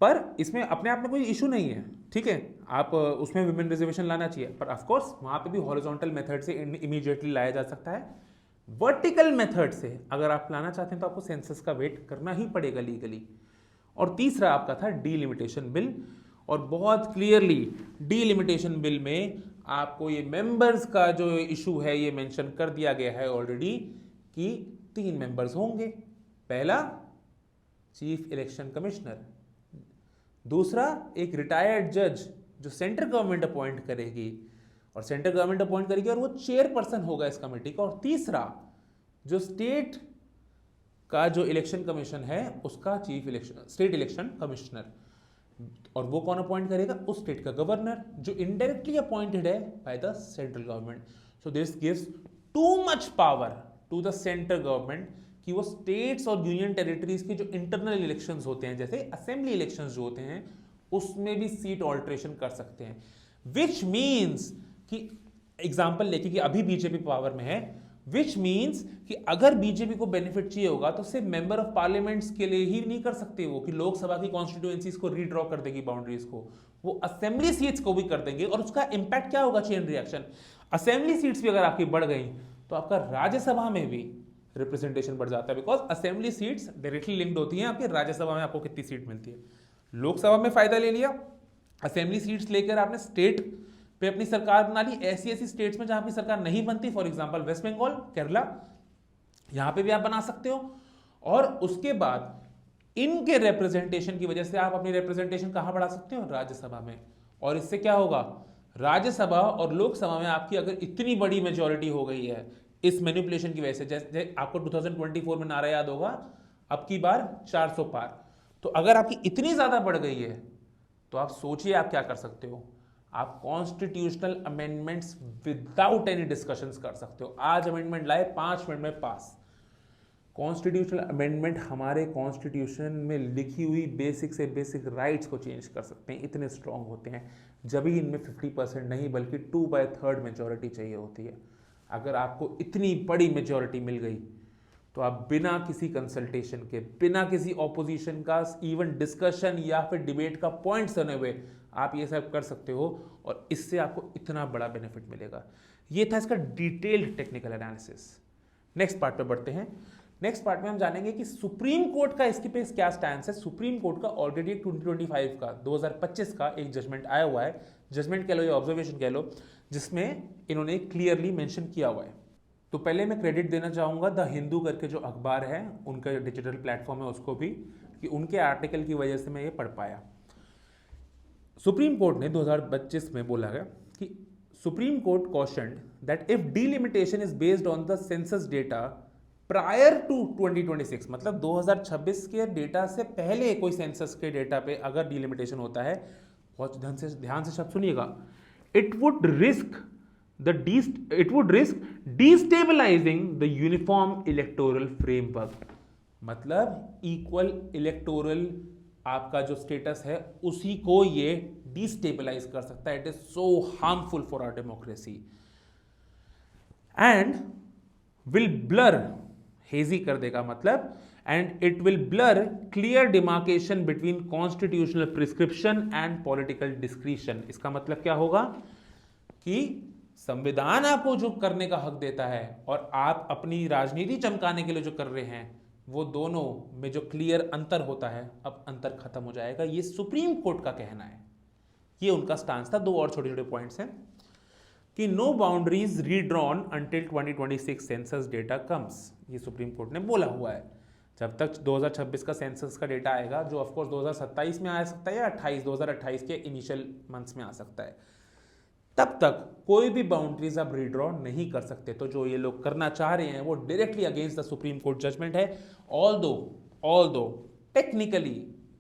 पर इसमें अपने आप में कोई इशू नहीं है। ठीक है, आप उसमें विमेन रिजर्वेशन लाना चाहिए, पर ऑफ कोर्स वहां पे भी हॉरिजॉन्टल मेथड से इमीडिएटली लाया जा सकता है। वर्टिकल मेथड से अगर आप लाना चाहते हैं तो आपको सेंसस का वेट करना ही पड़ेगा लीगली। और तीसरा आपका था डीलिमिटेशन बिल, और बहुत क्लियरली डीलिमिटेशन बिल में आपको ये मेंबर्स का जो इशू है ये मेंशन कर दिया गया है ऑलरेडी कि 3 मेंबर्स होंगे। पहला चीफ इलेक्शन कमिश्नर, दूसरा एक रिटायर्ड जज जो सेंट्रल गवर्नमेंट अपॉइंट करेगी और वो चेयरपर्सन होगा इस कमेटी का, और तीसरा जो स्टेट का जो इलेक्शन कमीशन है उसका स्टेट इलेक्शन कमिश्नर, और वो कौन अपॉइंट करेगा, उस स्टेट का गवर्नर जो इनडायरेक्टली अपॉइंटेड है by the central government. So this gives too much power to the central government कि वो स्टेट्स और यूनियन टेरिटरीज के जो इंटरनल इलेक्शंस होते हैं, जैसे असेंबली इलेक्शंस जो होते हैं, उसमें भी सीट ऑल्ट्रेशन कर सकते हैं। विच मीन्स कि एग्जाम्पल लेके कि अभी बीजेपी पावर में है, विच मीन्स कि अगर बीजेपी को बेनिफिट चाहिए होगा तो सिर्फ मेंबर ऑफ पार्लियामेंट्स के लिए ही नहीं कर सकते वो, कि लोकसभा की कॉन्स्टिट्यूएंसीज को रीड्रॉ कर देगी बाउंड्रीज को, वो असेंबली सीट्स को भी कर देंगे। और उसका इंपैक्ट क्या होगा, चेन रिएक्शन। असेंबली सीट्स भी अगर आपकी बढ़ गई तो आपका राज्यसभा में भी रिप्रेजेंटेशन बढ़ जाता है, because assembly seats directly linked होती हैं आपके राज्यसभा में आपको कितनी सीट मिलती है। लोकसभा में फायदा ले लिया, असेंबली सीट्स लेकर आपने स्टेट पे अपनी सरकार बना ली। ऐसी स्टेट्स में जहां अपनी सरकार नहीं बनती, फॉर एग्जांपल वेस्ट बंगाल, केरला, यहां पे भी आप बना सकते हो। और उसके बाद इनके रिप्रेजेंटेशन की वजह से आप अपनी रिप्रेजेंटेशन कहां बढ़ा सकते हो, राज्यसभा में। और इससे क्या होगा, राज्यसभा और लोकसभा में आपकी अगर इतनी बड़ी मेजोरिटी हो गई है इस मैनिपुलेशन की वजह से, जैसे आपको 2024 में नारा याद होगा, अब की बार 400 पार, तो अगर आपकी इतनी ज्यादा बढ़ गई है तो आप सोचिए आप क्या कर सकते हो, आप constitutional amendments without any discussions कर सकते हो। आज अमेंडमेंट लाए, 5 मिनट में पास। कॉन्स्टिट्यूशनल अमेंडमेंट हमारे कॉन्स्टिट्यूशन में लिखी हुई बेसिक से बेसिक राइट्स को चेंज कर सकते हैं, इतने स्ट्रांग होते हैं। जब ही इनमें 50% नहीं बल्कि 2/3 मेजोरिटी चाहिए होती है। अगर आपको इतनी बड़ी मेजोरिटी मिल गई तो आप बिना किसी कंसल्टेशन के, बिना किसी ऑपोजिशन का इवन डिस्कशन या फिर डिबेट का पॉइंट सुने हुए आप ये सब कर सकते हो, और इससे आपको इतना बड़ा बेनिफिट मिलेगा। ये था इसका detailed technical analysis. Next part पे बढ़ते हैं। नेक्स्ट पार्ट में हम जानेंगे कि सुप्रीम कोर्ट का इसके पे क्या स्टैंड है। सुप्रीम कोर्ट का ऑलरेडी 2025 का 2025 का एक जजमेंट आया हुआ है, जजमेंट कह लो या ऑब्जर्वेशन कह लो, जिसमें इन्होंने क्लियरली मेंशन किया हुआ है। तो पहले मैं क्रेडिट देना चाहूंगा द हिंदू करके जो अखबार है, उनका डिजिटल प्लेटफॉर्म है उसको भी, कि उनके आर्टिकल की वजह से मैं ये पढ़ पाया। सुप्रीम कोर्ट ने 2025 में बोला है कि Supreme Court cautioned that if delimitation is based on the census data prior to 2026, मतलब 2026 के डेटा से पहले कोई सेंसस के डेटा पे अगर डिलिमिटेशन होता है, बहुत ध्यान से शब्द सुनिएगा, it would risk destabilizing the uniform electoral framework। मतलब इक्वल इलेक्टोरल आपका जो स्टेटस है उसी को ये डिस्टेबलाइज कर सकता है। It is so harmful for our democracy and will blur, hazy कर देगा मतलब, and it will blur clear demarcation between constitutional prescription and political discretion. इसका मतलब क्या होगा कि संविधान आपको जो करने का हक देता है और आप अपनी राजनीति चमकाने के लिए जो कर रहे हैं, वो दोनों में जो क्लियर अंतर होता है, अब अंतर खत्म हो जाएगा। ये सुप्रीम कोर्ट का कहना है, ये उनका स्टांस था। दो और छोटे छोटे पॉइंट्स हैं कि no boundaries redrawn until 2026 census data comes, ये सुप्रीम कोर्ट ने बोला हुआ है। जब तक 2026 का सेंसस का डेटा आएगा, जो ऑफकोर्स 2027 में आ सकता है या 2028 के इनिशियल मंथ्स में आ सकता है, तब तक कोई भी बाउंड्रीज आप रीड्रॉ नहीं कर सकते। तो जो ये लोग करना चाह रहे हैं वो directly against the supreme court judgement है। ऑल्दो टेक्निकली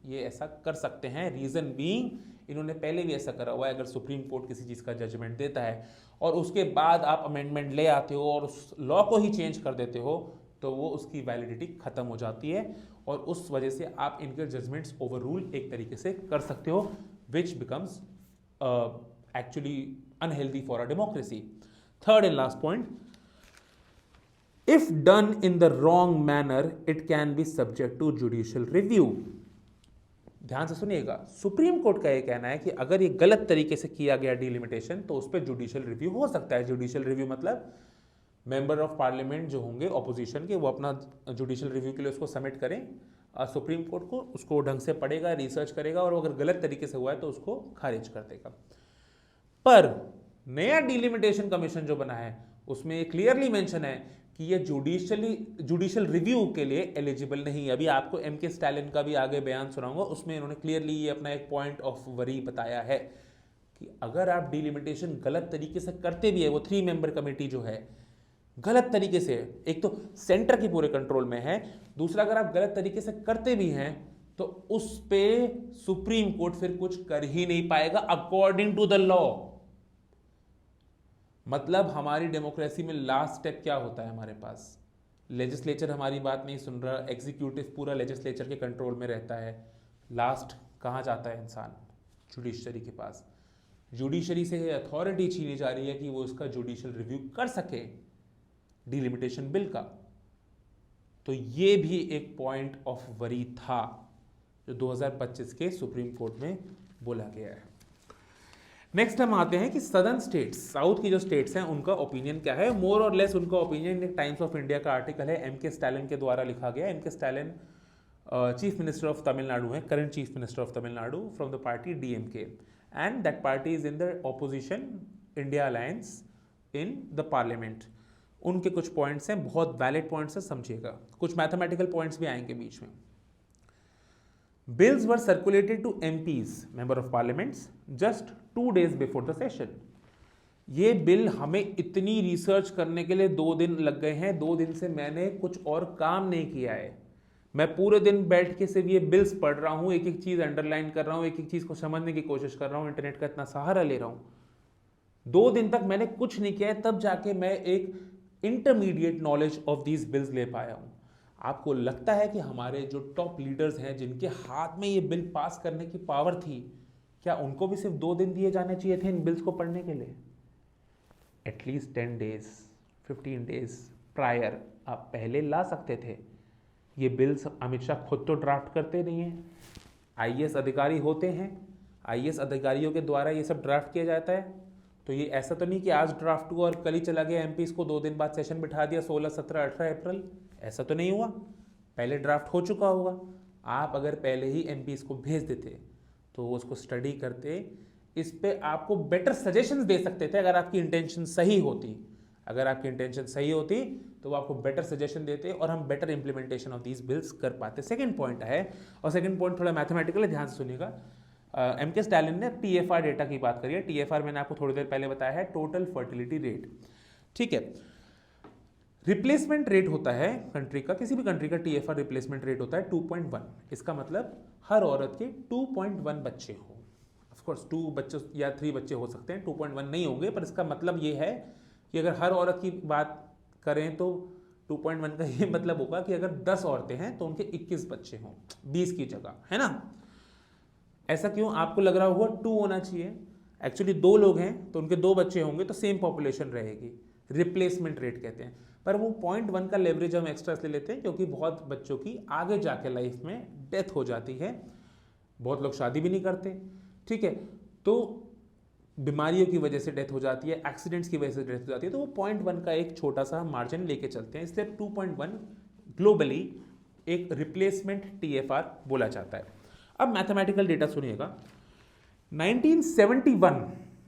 ये ऐसा कर सकते हैं, रीजन बीइंग इन्होंने पहले भी ऐसा करा हुआ है। अगर सुप्रीम कोर्ट किसी चीज का जजमेंट देता है और उसके बाद आप अमेंडमेंट ले आते हो और उस लॉ को ही चेंज कर देते हो, तो वो उसकी वैलिडिटी खत्म हो जाती है और उस वजह से आप इनके जजमेंट्स ओवररूल एक तरीके से कर सकते हो, which becomes actually unhealthy for our democracy. Third and last point, if done in the wrong manner, it can be subject to judicial review. ध्यान से सुनिएगा, सुप्रीम कोर्ट का यह कहना है कि अगर ये गलत तरीके से किया गया डिलिमिटेशन तो उस पर जुडिशियल रिव्यू हो सकता है। जुडिशियल रिव्यू मतलब मेंबर ऑफ पार्लियामेंट जो होंगे ऑपोजिशन के, वो अपना जुडिशियल रिव्यू के लिए उसको सबमिट करें सुप्रीम कोर्ट को, उसको ढंग से पढ़ेगा, रिसर्च करेगा और अगर गलत तरीके से हुआ है तो उसको खारिज कर देगा। पर नया डिलिमिटेशन कमीशन जो बना है उसमें क्लियरली मेंशन है कि ये जुडिशियल रिव्यू के लिए एलिजिबल नहीं है। अभी आपको एमके स्टालिन का भी आगे बयान सुनाऊंगा, उसमें इन्होंने क्लियरली ये अपना एक पॉइंट ऑफ वरी बताया है कि अगर आप डिलिमिटेशन गलत तरीके से करते भी है, वो 3 मेंबर कमेटी जो है गलत तरीके से, एक तो सेंटर के पूरे कंट्रोल में है, दूसरा अगर आप गलत तरीके से करते भी हैं तो उस पे सुप्रीम कोर्ट फिर कुछ कर ही नहीं पाएगा अकॉर्डिंग टू द लॉ। मतलब हमारी डेमोक्रेसी में लास्ट स्टेप क्या होता है, हमारे पास लेजिस्लेचर हमारी बात नहीं सुन रहा, एग्जीक्यूटिव पूरा लेजिस्लेचर के कंट्रोल में रहता है, लास्ट कहाँ जाता है इंसान, जुडिशरी के पास। जुडिशरी से अथॉरिटी छीनी जा रही है कि वो इसका जुडिशियल रिव्यू कर सके डिलिमिटेशन बिल का। तो ये भी एक पॉइंट ऑफ वरी था जो 2025 के सुप्रीम कोर्ट में बोला गया है। नेक्स्ट हम आते हैं कि सदर्न स्टेट्स, साउथ की जो स्टेट्स हैं उनका ओपिनियन क्या है। मोर और लेस उनका ओपिनियन एक टाइम्स ऑफ इंडिया का आर्टिकल है, एमके स्टालिन के द्वारा लिखा गया। MK Stalin chief minister of Tamil Nadu हैं, current chief minister of Tamil Nadu from the party DMK, and that party is in the opposition India alliance in the parliament. उनके कुछ पॉइंट्स हैं, बहुत वैलिड पॉइंट्स हैं, समझिएगा। कुछ मैथमेटिकल पॉइंट्स भी आएंगे बीच में। Bills were circulated to MPs, member of parliaments, just 2 days before the session. ये बिल हमें इतनी रिसर्च करने के लिए 2 दिन लग गए हैं। 2 दिन से मैंने कुछ और काम नहीं किया है। मैं पूरे दिन बैठ के सिर्फ ये बिल्स पढ़ रहा हूँ, एक एक चीज़ अंडरलाइन कर रहा हूँ, एक एक चीज़ को समझने की कोशिश कर रहा हूँ, इंटरनेट का इतना सहारा ले रहा हूँ। 2 दिन तक मैंने कुछ नहीं किया है, तब जाके मैं एक intermediate knowledge of these bills ले पाया हूँ। आपको लगता है कि हमारे जो टॉप लीडर्स हैं, जिनके हाथ में ये बिल पास करने की पावर थी, क्या उनको भी सिर्फ 2 दिन दिए जाने चाहिए थे इन बिल्स को पढ़ने के लिए? एटलीस्ट 10 डेज 15 डेज प्रायर आप पहले ला सकते थे। ये बिल्स अमित शाह खुद तो ड्राफ्ट करते नहीं हैं, आईएएस अधिकारी होते हैं, आईएएस अधिकारियों के द्वारा ये सब ड्राफ्ट किया जाता है। तो ये ऐसा तो नहीं कि आज ड्राफ्ट हुआ और कल ही चला गया एमपीस को 2 दिन बाद सेशन बिठा दिया 16, 17, 18 अप्रैल। ऐसा तो नहीं हुआ, पहले ड्राफ्ट हो चुका होगा। आप अगर पहले ही एमपीस को भेज देते तो उसको स्टडी करते, इस पे आपको बेटर सजेशंस दे सकते थे। अगर आपकी इंटेंशन सही होती, अगर आपकी इंटेंशन सही होती तो वो आपको बेटर सजेशन देते और हम better implementation of these bills कर पाते। सेकंड पॉइंट है, और सेकंड पॉइंट थोड़ा मैथमेटिकल है, ध्यान से सुनिएगा। एम.के. स्टालिन ने टीएफआर डेटा की बात करी है। टीएफआर मैंने आपको थोड़ी देर पहले बताया है, टोटल फर्टिलिटी रेट। ठीक है, रिप्लेसमेंट रेट होता है कंट्री का, किसी भी कंट्री का टीएफआर रिप्लेसमेंट रेट होता है 2.1। इसका मतलब हर औरत के 2.1 बच्चे हो। ऑफ कोर्स 2 बच्चे या 3 बच्चे हो सकते हैं, 2.1 नहीं होंगे, पर इसका मतलब ये है कि अगर हर औरत की बात करें तो 2.1 का ये मतलब होगा कि अगर 10 औरतें हैं तो उनके 21 बच्चे हों, 20 की जगह, है ना। ऐसा क्यों? आपको लग रहा होगा 2 होना चाहिए, एक्चुअली 2 लोग हैं तो उनके 2 बच्चे होंगे तो सेम पॉपुलेशन रहेगी, रिप्लेसमेंट रेट कहते हैं। पर वो 0.1 का लेवरेज हम एक्स्ट्रा इसलिए लेते हैं क्योंकि बहुत बच्चों की आगे जाके लाइफ में डेथ हो जाती है, बहुत लोग शादी भी नहीं करते, ठीक है, तो बीमारियों की वजह से डेथ हो जाती है, एक्सीडेंट्स की वजह से डेथ हो जाती है, तो वो 0.1 का एक छोटा सा मार्जिन लेके चलते हैं, इसलिए 2.1 ग्लोबली एक रिप्लेसमेंट टीएफआर बोला जाता है। अब मैथमेटिकल डेटा सुनिएगा। 1971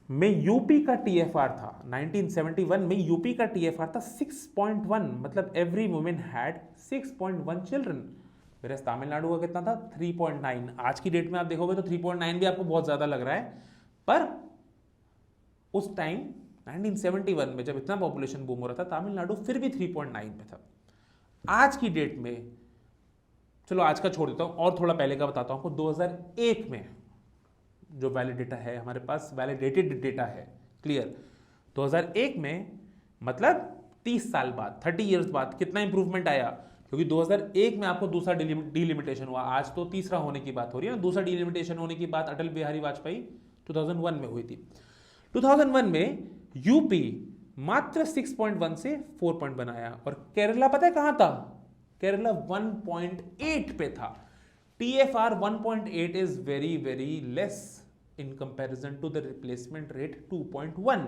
में यूपी का टीएफआर था, 1971 में यूपी का टीएफआर था 6.1, मतलब एवरी वुमेन हैड 6.1 चिल्ड्रन। मेरे तमिलनाडु का कितना था? 3.9। आज की डेट में आप देखोगे तो 3.9 भी आपको बहुत ज्यादा लग रहा है, पर उस टाइम 1971 में जब इतना पॉपुलेशन बूम हो रहा था, तमिलनाडु फिर भी 3.9 पे था। आज की डेट में, चलो आज का छोड़ देता हूं और थोड़ा पहले का बताता हूं आपको। 2001 में जो वैलिड डेटा है हमारे पास, वैलिडेटेड डेटा है, क्लियर, 2001 में मतलब 30 साल बाद, 30 इयर्स बाद कितना इंप्रूवमेंट आया, क्योंकि 2001 में आपको दूसरा डिलिमिटेशन हुआ, आज तो तीसरा होने की बात हो रही है ना। दूसरा डिलिमिटेशन होने की बात अटल बिहारी वाजपेयी 2001 में हुई थी। 2001 में यूपी मात्र 6.1 से 4.1 आया, और केरला पता है कहां था? केरला 1.8 पे था। TFR 1.8 is very very less in comparison to the replacement rate 2.1,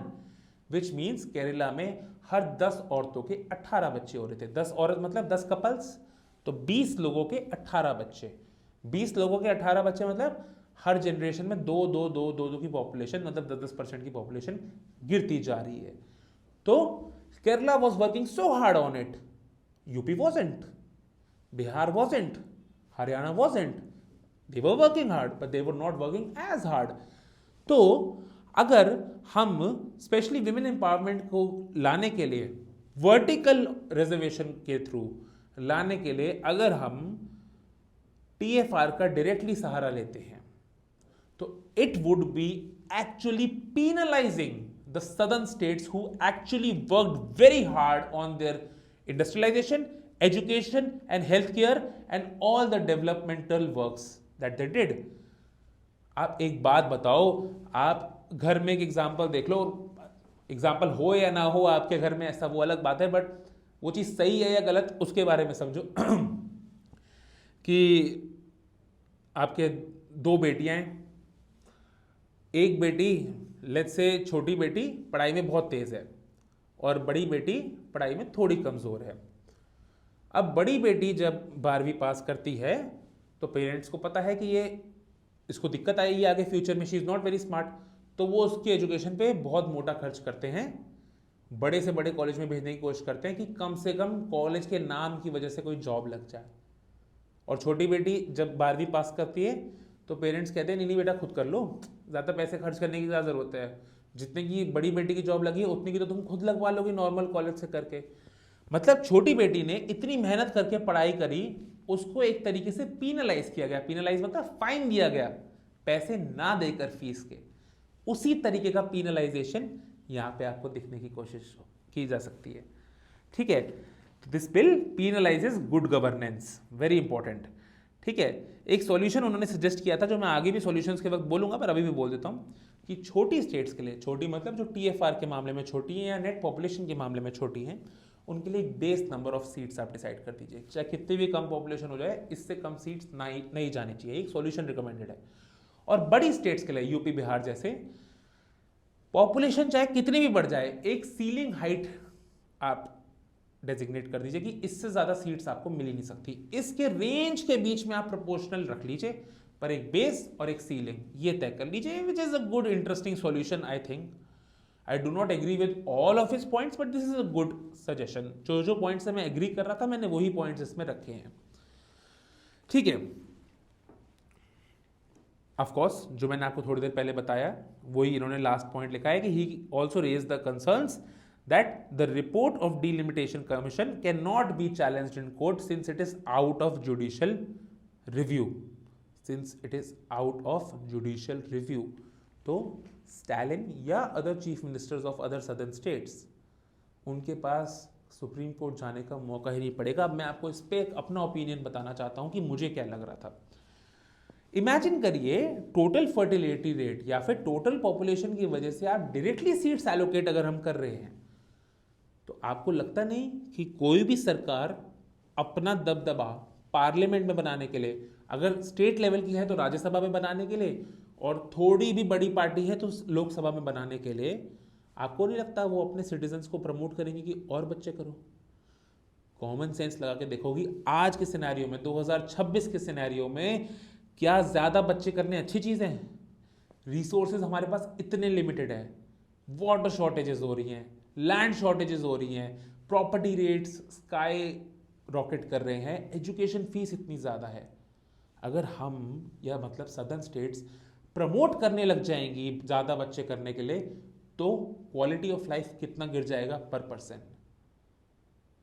which means Kerala में हर 10 औरतों के 18 बच्चे हो रहे थे। 10 औरत मतलब 10 कपल्स, तो 20 लोगों के 18 बच्चे, 20 लोगों के 18 बच्चे मतलब हर जनरेशन में 2 की पॉपुलेशन, मतलब 10% की पॉपुलेशन गिरती जा रही है। तो Kerala was working so hard on it, UP wasn't, Bihar wasn't, Haryana wasn't, they were working hard but they were not working as hard. तो अगर हम स्पेशली विमेन एम्पावरमेंट को लाने के लिए, वर्टिकल रिजर्वेशन के थ्रू लाने के लिए, अगर हम टीएफआर का डायरेक्टली सहारा लेते हैं तो it would be actually penalizing the southern states who actually worked very hard on their industrialization, education and healthcare and all the developmental works that they did. आप एक बात बताओ, आप घर में एक एग्जाम्पल देख लो, एग्जाम्पल हो या ना हो आपके घर में, ऐसा वो अलग बात है, बट वो चीज़ सही है या गलत उसके बारे में समझो। कि आपके 2 बेटियां हैं, एक बेटी लेट्स से छोटी बेटी पढ़ाई में बहुत तेज है और बड़ी बेटी पढ़ाई में थोड़ी कमजोर है। अब बड़ी बेटी जब 12वीं पास करती है तो पेरेंट्स को पता है कि ये इसको दिक्कत आएगी आगे फ्यूचर में, she is not very smart, तो वो उसकी एजुकेशन पे बहुत मोटा खर्च करते हैं, बड़े से बड़े कॉलेज में भेजने की कोशिश करते हैं कि कम से कम कॉलेज के नाम की वजह से कोई जॉब लग जाए। और छोटी बेटी जब 12वीं पास करती है तो पेरेंट्स कहते हैं नहीं नहीं बेटा खुद कर लो, ज़्यादा पैसे खर्च करने की क्या ज़रूरत है, जितने की बड़ी बेटी की जॉब लगी है उतनी की तो तुम खुद लगवा लोगी नॉर्मल कॉलेज से करके। मतलब छोटी बेटी ने इतनी मेहनत करके पढ़ाई करी, उसको एक तरीके से पीनलाइज किया गया। पीनलाइज मतलब फाइन दिया गया, पैसे ना देकर फीस के। उसी तरीके का पीनलाइजेशन यहां पे आपको दिखने की कोशिश की जा सकती है। ठीक है, this bill penalises good governance, very important. ठीक है, एक सॉल्यूशन उन्होंने सजेस्ट किया था जो मैं आगे भी सॉल्यूशंस के वक्त बोलूंगा, पर अभी भी बोल देता हूं कि छोटी स्टेट्स के लिए, छोटी मतलब जो टीएफआर के मामले में छोटी है या नेट पॉपुलेशन के मामले में छोटी हैं, उनके लिए एक बेस नंबर ऑफ सीट्स आप डिसाइड कर दीजिए। चाहे कितनी भी कम पॉपुलेशन हो जाए, इससे कम सीट्स नहीं जानी चाहिए, एक सॉल्यूशन रिकमेंडेड है। और बड़ी स्टेट्स के लिए यूपी बिहार जैसे, पॉपुलेशन चाहे कितनी भी बढ़ जाए, एक सीलिंग हाइट आप डेजिग्नेट कर दीजिए कि इससे ज्यादा सीट्स आपको मिल ही नहीं सकती। इसके रेंज के बीच में आप प्रोपोर्शनल रख लीजिए, पर एक बेस और एक सीलिंग ये तय कर लीजिए, which is a good interesting solution. I think I do not agree with all of his points, but this is a good suggestion. जो जो पॉइंट्स से मैं एग्री कर रहा था, मैंने वही पॉइंट्स इसमें रखे हैं। ठीक है, ऑफ कोर्स जो मैंने आपको थोड़ी देर पहले बताया वही इन्होंने लास्ट पॉइंट लिखा है कि he also raise the concerns that the report of delimitation commission cannot be challenged in court since it is out of judicial review, since it is out of judicial review। तो Stalin या other chief ministers of other southern states, उनके पास supreme court जाने का मौका ही नहीं पड़ेगा। अब मैं आपको इस पर एक अपना ओपिनियन बताना चाहता हूं कि मुझे क्या लग रहा था। इमेजिन करिए टोटल फर्टिलिटी रेट या फिर टोटल पॉपुलेशन की वजह से आप डायरेक्टली सीट्स एलोकेट अगर हम कर रहे हैं, तो आपको लगता नहीं कि कोई भी सरकार अपना दबदबा पार्लियामेंट में बनाने के लिए, अगर स्टेट लेवल की है तो राज्यसभा में बनाने के लिए, और थोड़ी भी बड़ी पार्टी है तो लोकसभा में बनाने के लिए, आपको नहीं लगता वो अपने सिटीजन्स को प्रमोट करेंगे कि और बच्चे करो? कॉमन सेंस लगा के देखोगी, आज के सिनेरियो में, 2026 के सिनेरियो में, क्या ज्यादा बच्चे करने अच्छी चीज है? रिसोर्सेज हमारे पास इतने लिमिटेड है, वाटर शॉर्टेजेस हो रही हैं, लैंड शॉर्टेजेस हो रही हैं, प्रॉपर्टी रेट्स स्काई रॉकेट कर रहे हैं, एजुकेशन फीस इतनी ज़्यादा है। अगर हम या मतलब सदर्न स्टेट्स प्रमोट करने लग जाएंगी ज़्यादा बच्चे करने के लिए, तो क्वालिटी ऑफ लाइफ कितना गिर जाएगा पर पर्सन।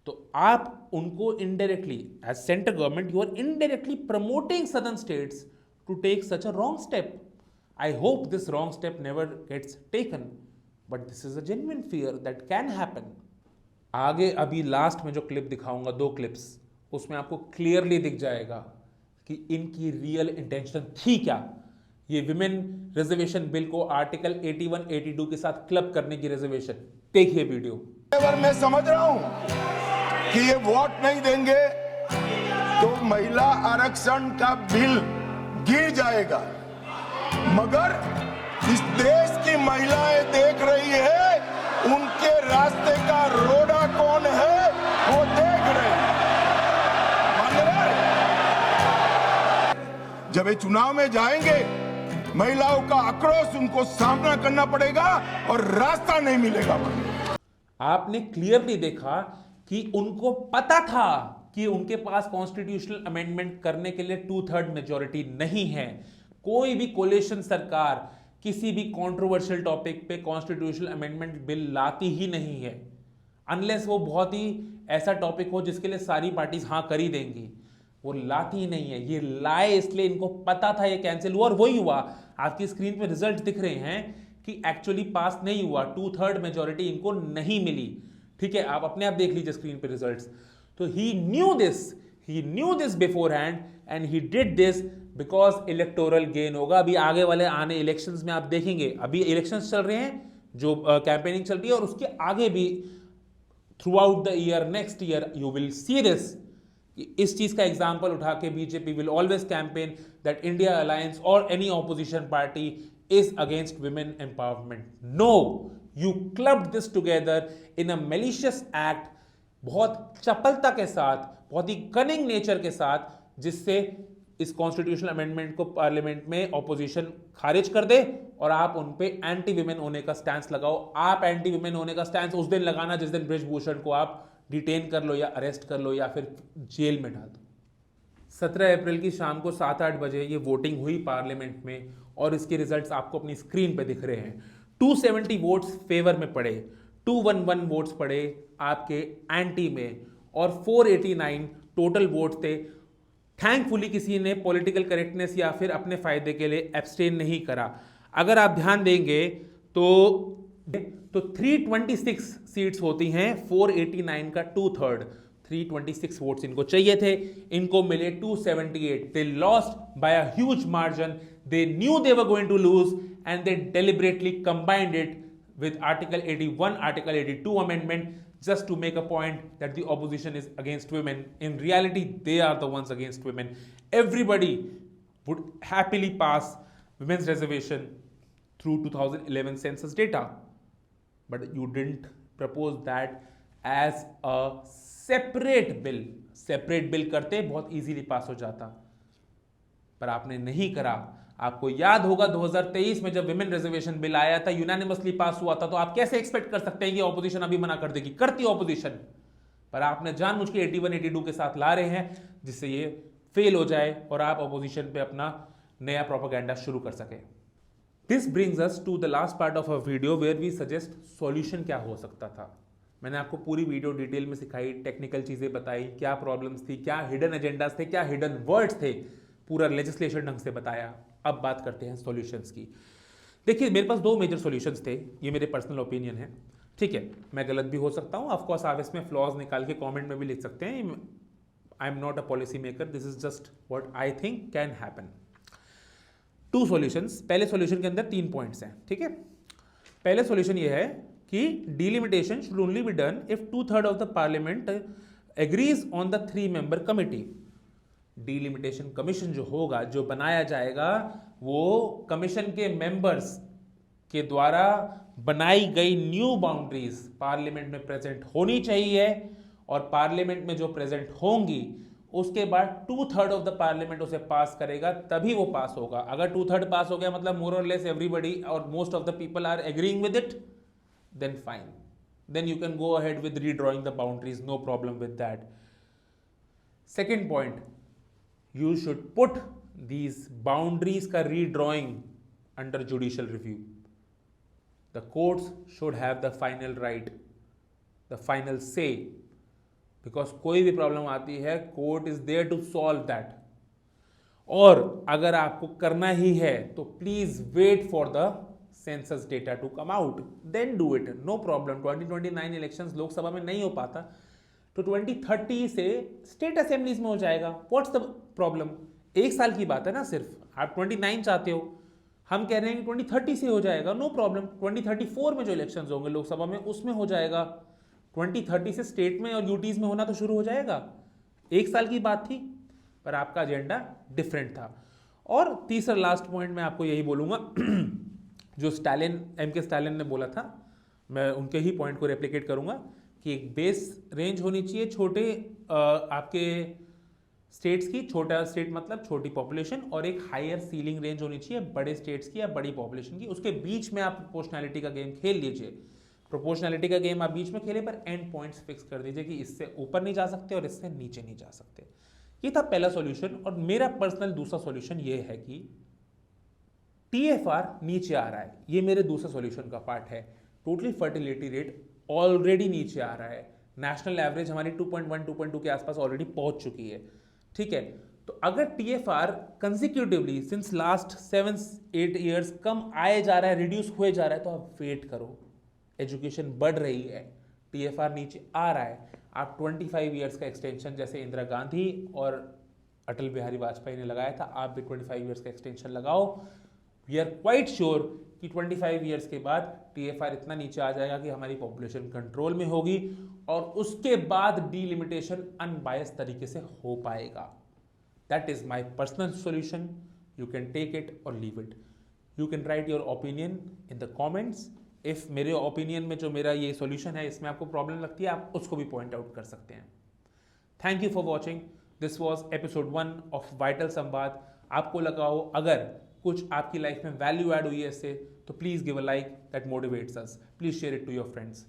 तो आप उनको indirectly as central government you are indirectly promoting southern states to take such a wrong step. I hope this wrong step never gets taken, but this is a genuine fear that can happen. आगे अभी last में जो clip दिखाऊंगा, 2 clips, उसमें आपको clearly दिख जाएगा कि इनकी रियल इंटेंशन थी क्या। ये विमेन रिजर्वेशन बिल को आर्टिकल 81, 82 के साथ क्लब करने की रिजर्वेशन, देखिए वीडियो। मैं समझ रहा हूं कि ये वोट नहीं देंगे तो महिला आरक्षण का बिल गिर जाएगा, मगर इस देश की महिलाएं देख रही है, उनके रास्ते का रोड़ा कौन है वो देख रहे हैं। जब ये चुनाव में जाएंगे, महिलाओं का आक्रोश उनको सामना करना पड़ेगा और रास्ता नहीं मिलेगा। आपने क्लियरली देखा कि उनको पता था कि उनके पास कॉन्स्टिट्यूशनल अमेंडमेंट करने के लिए 2/3 मेजॉरिटी नहीं है। कोई भी कोलिशन सरकार किसी भी कंट्रोवर्शियल टॉपिक पे कॉन्स्टिट्यूशनल अमेंडमेंट बिल लाती ही नहीं है, अनलेस वो बहुत ही ऐसा टॉपिक हो जिसके लिए सारी पार्टीज हाँ कर ही देंगी, वो लाती ही नहीं है। ये लाए इसलिए इनको पता था ये कैंसिल हुआ, और वही हुआ। आपकी स्क्रीन पे रिजल्ट दिख रहे हैं कि एक्चुअली पास नहीं हुआ, 2/3 मेजॉरिटी इनको नहीं मिली। ठीक है, आप अपने आप देख लीजिए स्क्रीन पे रिजल्ट्स। तो he knew this beforehand and he did this because electoral gain होगा। अभी आगे वाले आने इलेक्शंस में आप देखेंगे, अभी इलेक्शंस चल रहे हैं, जो कैंपेनिंग चल रही है, और उसके आगे भी throughout the year, next year you will see this. इस चीज का एग्जांपल उठा के BJP will always campaign that India alliance और any opposition party is against women empowerment. No, you clubbed this together in a malicious act, बहुत चपलता के साथ, बहुत ही कनिंग नेचर के साथ, जिससे इस कॉन्स्टिट्यूशनल अमेंडमेंट को पार्लियामेंट में ऑपोजिशन खारिज कर दे और आप उन पे एंटी विमेन होने का स्टैंस लगाओ। आप एंटी विमेन होने का स्टैंस उस दिन लगाना जिस दिन बृजभूषण को आप डिटेन कर लो या अरेस्ट कर लो या फिर जेल में डाल दो। 17 अप्रैल की शाम को 7-8 बजे ये वोटिंग हुई पार्लियामेंट में और इसके रिजल्ट्स आपको अपनी स्क्रीन पे दिख रहे हैं। 270 वोट्स फेवर में पड़े, 211 वोट्स पड़े आपके एंटी में और 489 टोटल वोट्स थे। थैंकफुली किसी ने पॉलिटिकल करेक्टनेस या फिर अपने फायदे के लिए एब्सटेन नहीं करा। अगर आप ध्यान देंगे तो 326 सीट्स होती हैं, 489 का 2/3, 326 वोट्स इनको चाहिए थे, इनको मिले 278। They lost by a huge margin, they knew they were going to lose and they deliberately combined it with Article 81, Article 82 amendment just to make a point that the opposition is against women. In reality, they are the ones against women. Everybody would happily pass women's reservation through 2011 census data, but you didn't propose that as a separate bill. Separate bill करते बहुत easily pass हो जाता, पर आपने नहीं करा। आपको याद होगा 2023 में जब विमेन रिजर्वेशन बिल आया था, यूनानिमसली पास हुआ था, तो आप कैसे एक्सपेक्ट कर सकते हैं कि ऑपोजिशन अभी मना कर देगी? करती ऑपोजिशन, पर आपने जानबूझ के 81-82 के साथ ला रहे हैं जिससे ये फेल हो जाए और आप ऑपोजिशन पे अपना नया प्रोपेगेंडा शुरू कर सके। This brings us to the last part of our video where we suggest solution क्या हो सकता था। मैंने आपको पूरी वीडियो डिटेल में सिखाई, टेक्निकल चीजें बताई, क्या प्रॉब्लम्स थी, क्या हिडन एजेंडास थे, क्या हिडन वर्ड्स थे, पूरा लेजिस्लेशन ढंग से बताया। अब बात करते हैं सॉल्यूशंस की। देखिए, मेरे पास 2 मेजर सॉल्यूशंस थे, ये मेरे पर्सनल ओपिनियन है, ठीक है, मैं गलत भी हो सकता हूँ। ऑफ कोर्स आप इसमें फ्लॉज निकाल के कमेंट में भी लिख सकते हैं। I am not a policy maker, this is just what I think can happen. 2 solutions. पहले सॉल्यूशन के अंदर 3 पॉइंट्स हैं, ठीक है। पहले सॉल्यूशन ये है कि delimitation should only be done if 2/3 of the parliament agrees on the 3-member committee. Delimitation commission जो होगा, जो बनाया जाएगा, वो कमीशन के मेंबर्स के द्वारा बनाई गई न्यू बाउंड्रीज पार्लियामेंट में प्रेजेंट होनी चाहिए और पार्लियामेंट में जो प्रेजेंट होंगी उसके बाद 2/3 ऑफ द पार्लियामेंट उसे पास करेगा, तभी वो पास होगा। अगर 2/3 पास हो गया मतलब मोर और लेस एवरीबडी और most of the people are agreeing with it, then fine, then you can go ahead with redrawing the boundaries, no problem with that. Second point, you should put these boundaries का redrawing under judicial review. The courts should have the final right, the final say, because कोई भी problem आती है court is there to solve that. और अगर आपको करना ही है तो please wait for the census data to come out, then do it, no problem. 2029 elections Lok Sabha में नहीं हो पाता तो 2030 से स्टेट असेंबलीज में हो जाएगा। What's the problem? 1 साल की बात है ना, सिर्फ आप 29 चाहते हो, हम कह रहे हैं कि 2030 से हो जाएगा, नो प्रॉब्लम। 2034 में जो इलेक्शंस होंगे लोकसभा में उसमें हो जाएगा। 2030 से स्टेट में और यूटीज में होना तो शुरू हो जाएगा। 1 साल की बात थी, पर आपका एजेंडा डिफरेंट था। और तीसरा लास्ट पॉइंट मैं आपको यही बोलूंगा जो MK स्टालिन ने बोला था, मैं उनके ही पॉइंट को रेप्लिकेट करूंगा कि एक बेस रेंज होनी चाहिए छोटे आपके स्टेट्स की, छोटा स्टेट मतलब छोटी पॉपुलेशन, और एक हायर सीलिंग रेंज होनी चाहिए बड़े स्टेट्स की या बड़ी पॉपुलेशन की। उसके बीच में आप प्रोपोर्शनैलिटी का गेम खेल लीजिए। प्रोपोर्शनैलिटी का गेम आप बीच में खेले, पर एंड पॉइंट्स फिक्स कर दीजिए कि इससे ऊपर नहीं जा सकते और इससे नीचे नहीं जा सकते। ये था पहला सॉल्यूशन। और मेरा पर्सनल दूसरा सॉल्यूशन ये है कि TFR नीचे आ रहा है, ये मेरे दूसरे सॉल्यूशन का पार्ट है। टोटली फर्टिलिटी रेट ऑलरेडी नीचे आ रहा है, नेशनल एवरेज हमारी 2.1-2.2 के आसपास ऑलरेडी पहुंच चुकी है, ठीक है। तो अगर TFR consecutively since last 7-8 years कम आए जा रहा है, रिड्यूस हुए जा रहा है, तो आप वेट करो, एजुकेशन बढ़ रही है, TFR नीचे आ रहा है, आप 25 ईयर्स का एक्सटेंशन जैसे इंदिरा गांधी और अटल बिहारी वाजपेयी ने लगाया था, आप भी 25 ईयर्स का एक्सटेंशन लगाओ। वी आर क्वाइट श्योर कि 25 ईयर्स के बाद TFR इतना नीचे आ जाएगा कि हमारी पॉपुलेशन कंट्रोल में होगी और उसके बाद डिलिमिटेशन अनबायस तरीके से हो पाएगा। That is my personal solution, you can take it और leave it. You can write your opinion in the comments. If मेरे ओपिनियन में जो मेरा ये सॉल्यूशन है इसमें आपको प्रॉब्लम लगती है, आप उसको भी पॉइंट आउट कर सकते हैं। Thank you for watching, this was episode 1 of vital संवाद। आपको लगा हो अगर कुछ आपकी लाइफ में वैल्यू ऐड हुई है इससे, तो please give a like, that motivates us. Please share it to your friends.